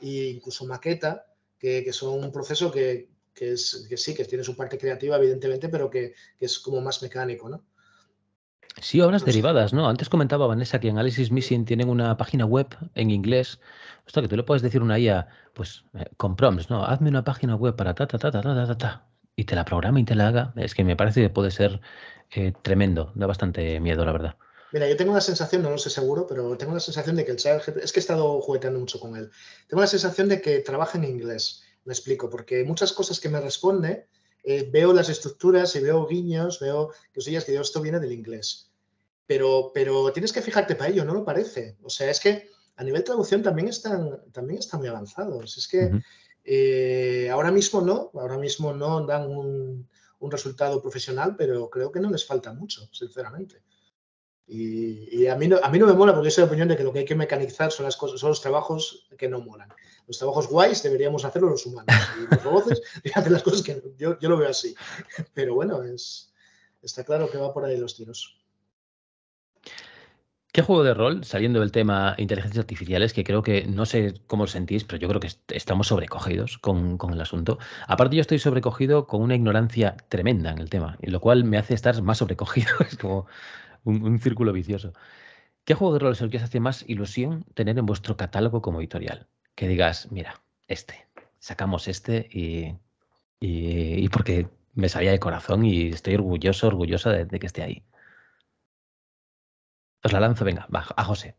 e incluso maqueta, que son un proceso que sí, que tiene su parte creativa, evidentemente, pero que es como más mecánico, ¿no? Sí, obras No sé. derivadas, ¿no? Antes comentaba Vanessa que en Analysis Missing tienen una página web en inglés. Hostia, que tú le puedes decir a una IA, pues con prompts, ¿no? Hazme una página web para ta, ta, ta, ta, ta, ta, ta, ta, y te la programa y te la haga. Es que me parece que puede ser tremendo. Da bastante miedo, la verdad. Mira, yo tengo la sensación, no lo sé seguro, pero tengo la sensación de que el ChatGPT, es que he estado jugueteando mucho con él, tengo la sensación de que trabaja en inglés, me explico, porque muchas cosas que me responde, veo las estructuras y veo guiños, veo cosillas que digo, esto viene del inglés. Pero tienes que fijarte para ello, no lo parece. O sea, es que a nivel traducción también están muy avanzados. Es que ahora mismo no dan un resultado profesional, pero creo que no les falta mucho, sinceramente. Y a mí no me mola porque yo soy de opinión de que lo que hay que mecanizar son las cosas, son los trabajos que no molan. Los trabajos guays deberíamos hacerlo los humanos. Y los robots hacen las cosas que yo lo veo así. Pero bueno, está claro que va por ahí los tiros. ¿Qué juego de rol, saliendo del tema inteligencias artificiales, que creo que, no sé cómo lo sentís, pero yo creo que estamos sobrecogidos con el asunto? Aparte, yo estoy sobrecogido con una ignorancia tremenda en el tema, y lo cual me hace estar más sobrecogido. Es como un círculo vicioso. ¿Qué juego de rol es el que os hace más ilusión tener en vuestro catálogo como editorial? Que digas, mira, sacamos y porque me salía de corazón y estoy orgullosa de que esté ahí. Os la lanzo, venga, va, a José.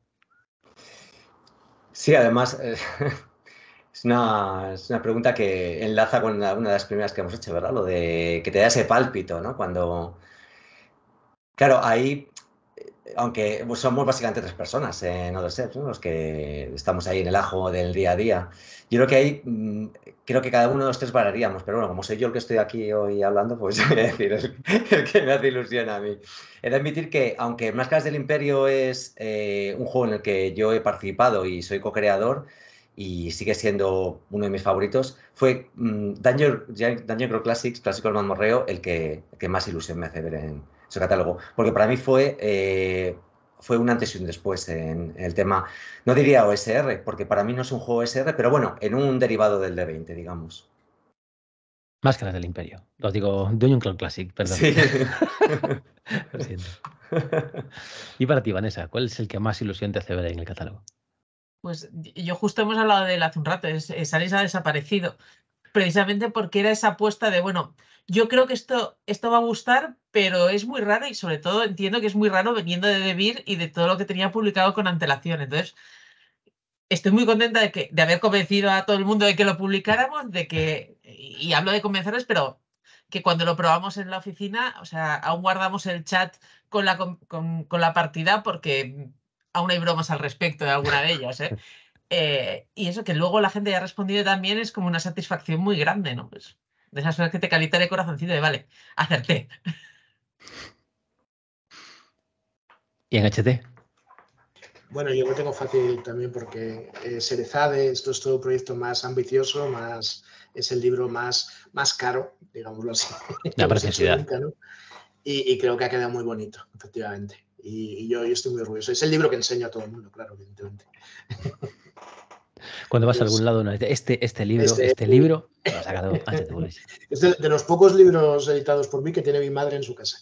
Sí, además, es una pregunta que enlaza con una de las primeras que hemos hecho, ¿verdad? Lo de que te da ese pálpito, ¿no? Cuando... Claro, ahí, aunque pues, somos básicamente tres personas en Other Steps, ¿no? Los que estamos ahí en el ajo del día a día. Yo creo que ahí, creo que cada uno de los tres variaríamos, pero bueno, como soy yo el que estoy aquí hoy hablando, pues voy a decir el que me hace ilusión a mí. He de admitir que, aunque Máscaras del Imperio es un juego en el que yo he participado y soy co-creador, y sigue siendo uno de mis favoritos, fue Dungeon Crawl Classics, Clásico del Mazmorreo, el que más ilusión me hace ver en su catálogo. Porque para mí fue un antes y un después en el tema, no diría OSR, porque para mí no es un juego OSR, pero bueno, en un derivado del D20, digamos. Máscaras del Imperio. Lo digo, Dungeon Crawl Classic, perdón. Sí. Lo siento. Y para ti, Vanessa, ¿cuál es el que más ilusión te hace ver en el catálogo? Pues yo justo hemos hablado de él hace un rato, Salis ha desaparecido, precisamente porque era esa apuesta de, bueno, yo creo que esto va a gustar, pero es muy raro y sobre todo entiendo que es muy raro viniendo de Devir y de todo lo que tenía publicado con antelación. Entonces, estoy muy contenta de haber convencido a todo el mundo de que lo publicáramos, y hablo de convencerles, pero que cuando lo probamos en la oficina, o sea, aún guardamos el chat con la partida porque aún hay bromas al respecto de alguna de ellas, ¿eh? Y eso, que luego la gente haya respondido también es como una satisfacción muy grande, ¿no? Pues de esas cosas que te calientan el corazoncito de, vale, acerté. ¿Y en HT? Bueno, yo lo tengo fácil también porque Serezade, esto es todo un proyecto más ambicioso, es el libro más caro, digámoslo así, La que hemos hecho preciosidad. nunca, ¿no? Y creo que ha quedado muy bonito, efectivamente. Y yo estoy muy orgulloso. Es el libro que enseño a todo el mundo, claro, evidentemente. Cuando vas a Entonces, algún lado, no, este libro lo ha sacado HT Bullies. es de los pocos libros editados por mí que tiene mi madre en su casa.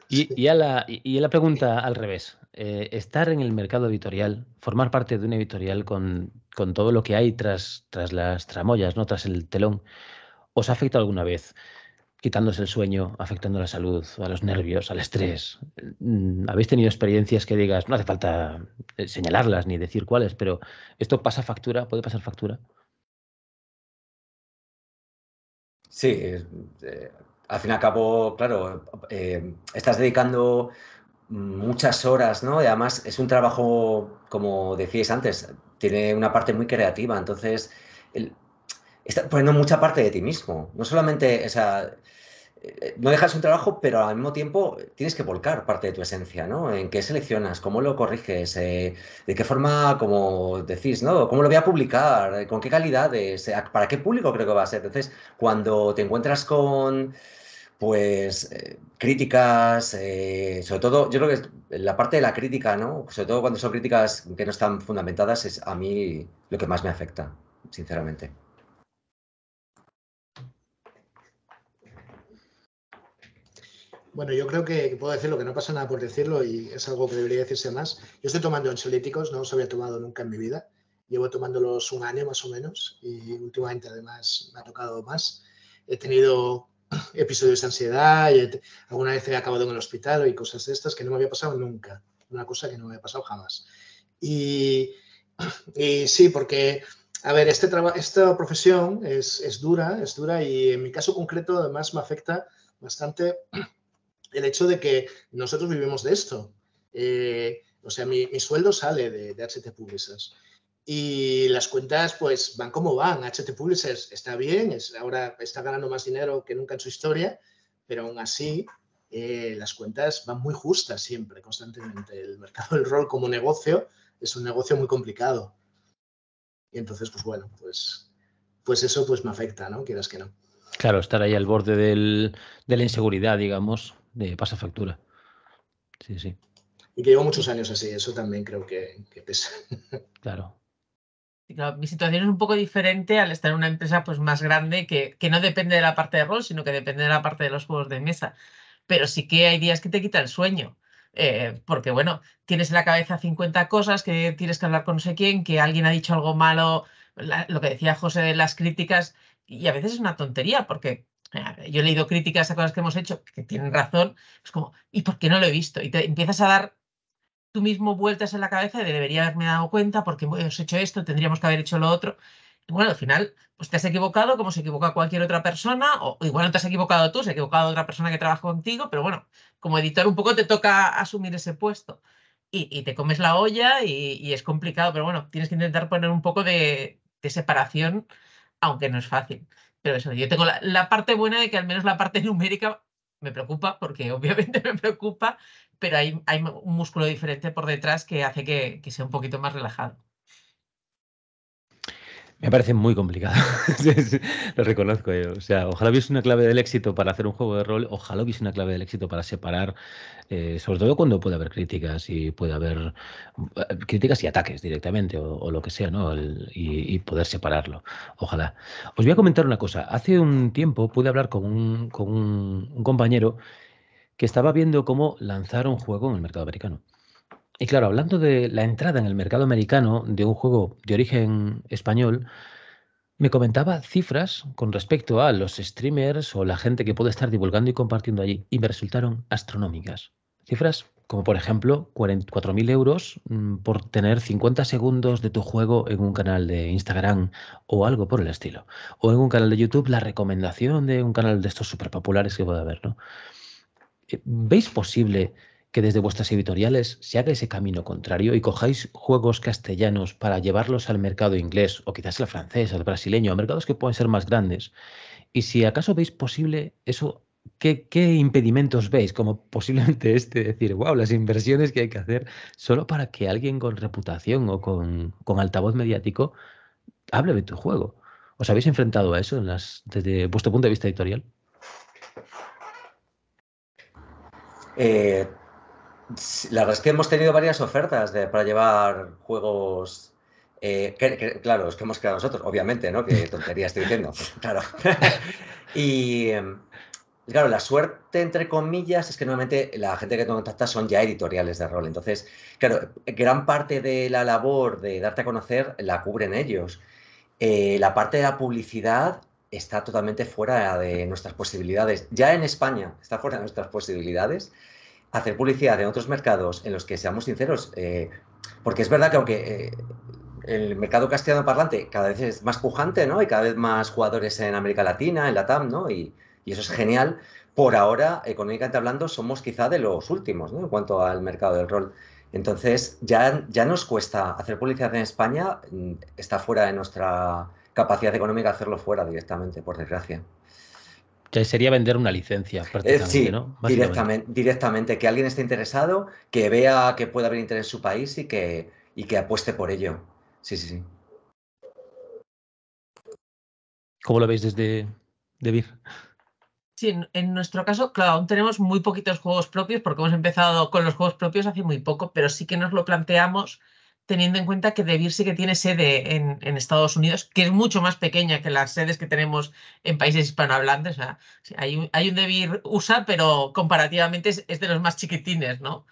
Y a la pregunta al revés. Estar en el mercado editorial, formar parte de una editorial con todo lo que hay tras las tramoyas, ¿no? Tras el telón, ¿os ha afectado alguna vez? Quitándose el sueño, afectando la salud, a los nervios, al estrés. ¿Habéis tenido experiencias que digas, no hace falta señalarlas ni decir cuáles, pero esto pasa factura, puede pasar factura? Sí, al fin y al cabo, claro, estás dedicando muchas horas, ¿no? Y además es un trabajo, como decíais antes, tiene una parte muy creativa, entonces estás poniendo mucha parte de ti mismo, no solamente, o sea, no dejas un trabajo, pero al mismo tiempo tienes que volcar parte de tu esencia, ¿no? En qué seleccionas, cómo lo corriges, de qué forma, como decís, ¿no? ¿Cómo lo voy a publicar? ¿Con qué calidades? ¿Para qué público creo que va a ser? Entonces, cuando te encuentras con, pues, críticas, sobre todo, yo creo que la parte de la crítica, ¿no? Sobre todo cuando son críticas que no están fundamentadas, es a mí lo que más me afecta, sinceramente. Bueno, yo creo que puedo decirlo, que no pasa nada por decirlo y es algo que debería decirse más. Yo estoy tomando ansiolíticos, no los había tomado nunca en mi vida. Llevo tomándolos un año más o menos y últimamente además me ha tocado más. He tenido episodios de ansiedad y alguna vez he acabado en el hospital y cosas de estas que no me había pasado nunca. Una cosa que no me había pasado jamás. Y sí, porque, a ver, esta profesión es dura y en mi caso concreto además me afecta bastante el hecho de que nosotros vivimos de esto. O sea, mi sueldo sale de HT Publishers y las cuentas pues van como van. HT Publishers está bien, ahora está ganando más dinero que nunca en su historia, pero aún así las cuentas van muy justas siempre, constantemente. El mercado del rol como negocio es un negocio muy complicado. Y entonces, pues bueno, pues eso pues me afecta, ¿no? Quieras que no. Claro, estar ahí al borde de la inseguridad, digamos, de pasa factura. Sí, sí. Y que llevo muchos años así, eso también creo que pesa. Claro. Claro, mi situación es un poco diferente al estar en una empresa pues, más grande que no depende de la parte de rol, sino que depende de la parte de los juegos de mesa. Pero sí que hay días que te quita el sueño. Porque, bueno, tienes en la cabeza 50 cosas, que tienes que hablar con no sé quién, que alguien ha dicho algo malo, lo que decía José de las críticas, y a veces es una tontería, porque yo he leído críticas a cosas que hemos hecho que tienen razón, es como, ¿y por qué no lo he visto? Y te empiezas a dar tú mismo vueltas en la cabeza de debería haberme dado cuenta porque hemos hecho esto, tendríamos que haber hecho lo otro. Y bueno, al final, pues te has equivocado como se equivoca cualquier otra persona, o igual no te has equivocado tú, se ha equivocado otra persona que trabaja contigo, pero bueno, como editor un poco te toca asumir ese puesto. Y te comes la olla y es complicado, pero bueno, tienes que intentar poner un poco de separación, aunque no es fácil. Pero eso, yo tengo la parte buena de que al menos la parte numérica me preocupa, porque obviamente me preocupa, pero hay un músculo diferente por detrás que hace que sea un poquito más relajado. Me parece muy complicado. Sí, sí, lo reconozco. O sea, ojalá hubiese una clave del éxito para hacer un juego de rol, ojalá hubiese una clave del éxito para separar, sobre todo cuando puede haber críticas y puede haber críticas y ataques directamente o lo que sea, ¿no? Y poder separarlo. Ojalá. Os voy a comentar una cosa. Hace un tiempo pude hablar con un compañero que estaba viendo cómo lanzar un juego en el mercado americano. Y claro, hablando de la entrada en el mercado americano de un juego de origen español, me comentaba cifras con respecto a los streamers o la gente que puede estar divulgando y compartiendo allí, y me resultaron astronómicas. Cifras como, por ejemplo, 4.000 euros por tener 50 segundos de tu juego en un canal de Instagram o algo por el estilo. O en un canal de YouTube, la recomendación de un canal de estos súper populares que puede haber, ¿no? ¿Veis posible que desde vuestras editoriales se haga ese camino contrario y cojáis juegos castellanos para llevarlos al mercado inglés o quizás al francés, al brasileño, a mercados que pueden ser más grandes? Y si acaso veis posible eso, ¿qué impedimentos veis? Como posiblemente decir, wow, las inversiones que hay que hacer solo para que alguien con reputación o con altavoz mediático hable de tu juego. ¿Os habéis enfrentado a eso desde vuestro punto de vista editorial? La verdad es que hemos tenido varias ofertas para llevar juegos. Claro, es que hemos creado nosotros, obviamente, ¿no? Qué tontería estoy diciendo. Claro. Y claro, la suerte, entre comillas, es que normalmente la gente que te contacta son ya editoriales de rol. Entonces, claro, gran parte de la labor de darte a conocer la cubren ellos. La parte de la publicidad está totalmente fuera de nuestras posibilidades. Ya en España está fuera de nuestras posibilidades hacer publicidad en otros mercados en los que, seamos sinceros, porque es verdad que aunque el mercado castellano parlante cada vez es más pujante, ¿no? Y cada vez más jugadores en América Latina, en LATAM, ¿no? Y eso es genial. Por ahora, económicamente hablando, somos quizá de los últimos, ¿no? En cuanto al mercado del rol. Entonces, ya nos cuesta hacer publicidad en España, está fuera de nuestra capacidad económica hacerlo fuera directamente, por desgracia. Ya sería vender una licencia prácticamente, Sí, ¿no? directamente. Que alguien esté interesado, que vea que puede haber interés en su país y que apueste por ello. Sí, sí, sí. ¿Cómo lo veis desde Vir? Sí, en nuestro caso, claro, aún tenemos muy poquitos juegos propios porque hemos empezado con los juegos propios hace muy poco, pero sí que nos lo planteamos teniendo en cuenta que Devir sí que tiene sede en Estados Unidos, que es mucho más pequeña que las sedes que tenemos en países hispanohablantes. O sea, sí, hay un Devir USA, pero comparativamente es de los más chiquitines, ¿no?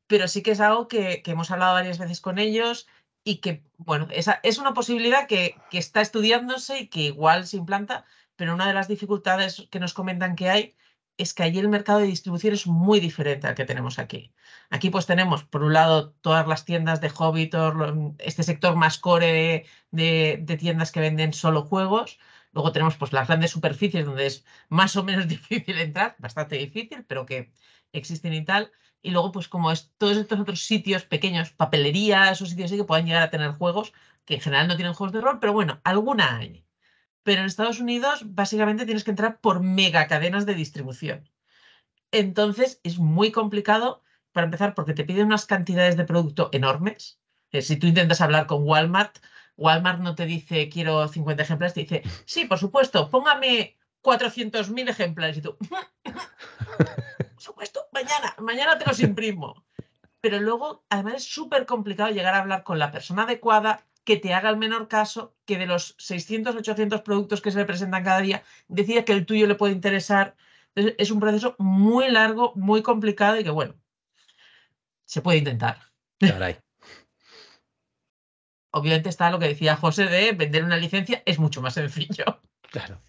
Pero sí que es algo que hemos hablado varias veces con ellos y que, bueno, es una posibilidad que está estudiándose y que igual se implanta, pero una de las dificultades que nos comentan que hay es que allí el mercado de distribución es muy diferente al que tenemos aquí. Aquí pues tenemos, por un lado, todas las tiendas de Hobbitor, este sector más core de tiendas que venden solo juegos. Luego tenemos pues las grandes superficies donde es más o menos difícil entrar, bastante difícil, pero que existen y tal. Y luego, pues como es todos estos otros sitios pequeños, papelerías o sitios así que puedan llegar a tener juegos, que en general no tienen juegos de rol, pero bueno, alguna hay. Pero en Estados Unidos, básicamente tienes que entrar por mega cadenas de distribución. Entonces, es muy complicado, para empezar, porque te piden unas cantidades de producto enormes. Si tú intentas hablar con Walmart, Walmart no te dice quiero 50 ejemplares, te dice, sí, por supuesto, póngame 400.000 ejemplares. Y tú, por supuesto, mañana te los imprimo. Pero luego, además, es súper complicado llegar a hablar con la persona adecuada, que te haga el menor caso, que de los 600, 800 productos que se le presentan cada día, decida que el tuyo le puede interesar. Entonces, es un proceso muy largo, muy complicado y que, bueno, se puede intentar. Caray. Obviamente está lo que decía José de vender una licencia, es mucho más sencillo. Claro.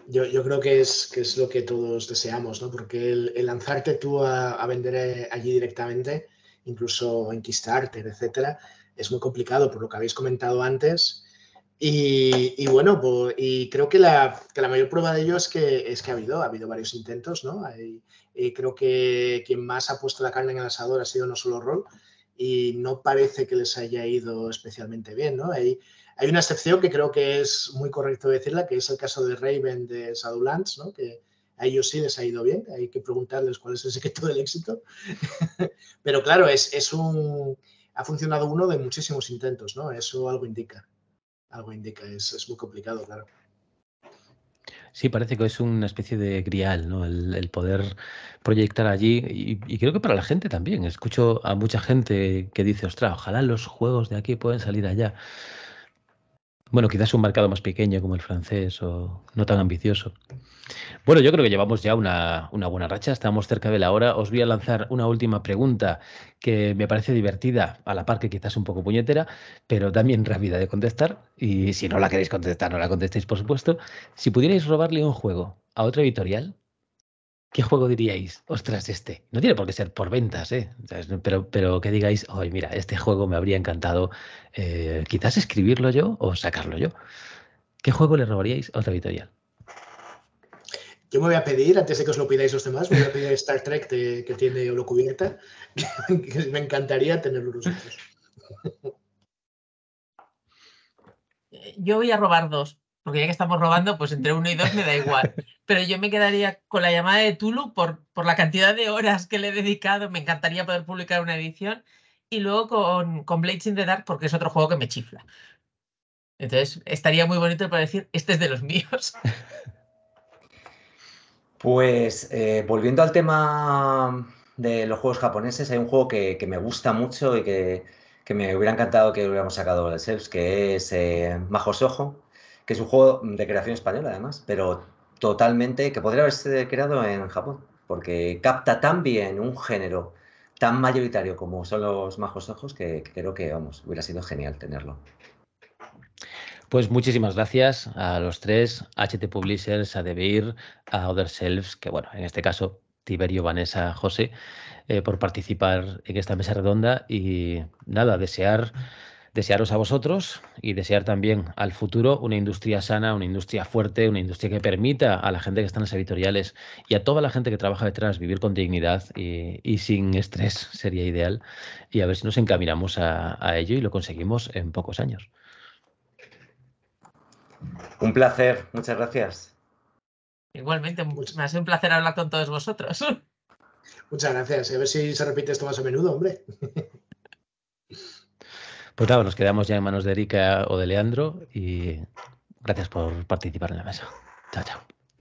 Yo creo que es lo que todos deseamos, ¿no? Porque el lanzarte tú a vender allí directamente, incluso en Kickstarter, etcétera, es muy complicado por lo que habéis comentado antes. Y bueno, pues, y creo que la mayor prueba de ello es que ha habido varios intentos, ¿no? Creo que quien más ha puesto la carne en el asador ha sido No Solo Roll y no parece que les haya ido especialmente bien, ¿no? Hay una excepción que creo que es muy correcto decirla, que es el caso de Raven de Shadowlands, ¿no? Que a ellos sí les ha ido bien, hay que preguntarles cuál es el secreto del éxito. Pero claro, ha funcionado uno de muchísimos intentos, ¿no? Eso algo indica. Es muy complicado, claro. Sí, parece que es una especie de grial, ¿no? El poder proyectar allí. Y creo que para la gente también. Escucho a mucha gente que dice, ostras, ojalá los juegos de aquí puedan salir allá. Bueno, quizás un mercado más pequeño como el francés o no tan ambicioso. Bueno, yo creo que llevamos ya una buena racha, estamos cerca de la hora. Os voy a lanzar una última pregunta que me parece divertida, a la par que quizás un poco puñetera, pero también rápida de contestar. Y si no la queréis contestar, no la contestéis, por supuesto. Si pudierais robarle un juego a otra editorial, ¿qué juego diríais? Ostras, este. No tiene por qué ser por ventas, ¿eh? ¿Sabes? Pero que digáis, oye, mira, este juego me habría encantado quizás escribirlo yo o sacarlo yo. ¿Qué juego le robaríais a otra editorial? Yo me voy a pedir, antes de que os lo pidáis los demás, me voy a pedir Star Trek que tiene Holocubierta, que me encantaría tenerlo nosotros. Yo voy a robar dos, porque ya que estamos robando, pues entre 1 y 2 me da igual. Pero yo me quedaría con La Llamada de Tulu por la cantidad de horas que le he dedicado. Me encantaría poder publicar una edición. Y luego con Blades in the Dark, porque es otro juego que me chifla. Entonces, estaría muy bonito para decir, este es de los míos. Pues volviendo al tema de los juegos japoneses, hay un juego que me gusta mucho y que me hubiera encantado que hubiéramos sacado de Selves, que es Majo Sojo, que es un juego de creación española además, pero totalmente, que podría haberse creado en Japón, porque capta tan bien un género tan mayoritario como son los Majos Ojos que creo que, vamos, hubiera sido genial tenerlo. Pues muchísimas gracias a los tres, HT Publishers, a Devir, a Other Selves, que bueno, en este caso Tiberio, Vanessa, José, por participar en esta mesa redonda y nada, desearos a vosotros y desear también al futuro una industria sana, una industria fuerte, una industria que permita a la gente que está en las editoriales y a toda la gente que trabaja detrás vivir con dignidad y sin estrés sería ideal y a ver si nos encaminamos a ello y lo conseguimos en pocos años. Un placer, muchas gracias. Igualmente, me ha sido un placer hablar con todos vosotros. Muchas gracias. A ver si se repite esto más a menudo, hombre. Pues nada, nos quedamos ya en manos de Erika o de Leandro y gracias por participar en la mesa. Chao, chao.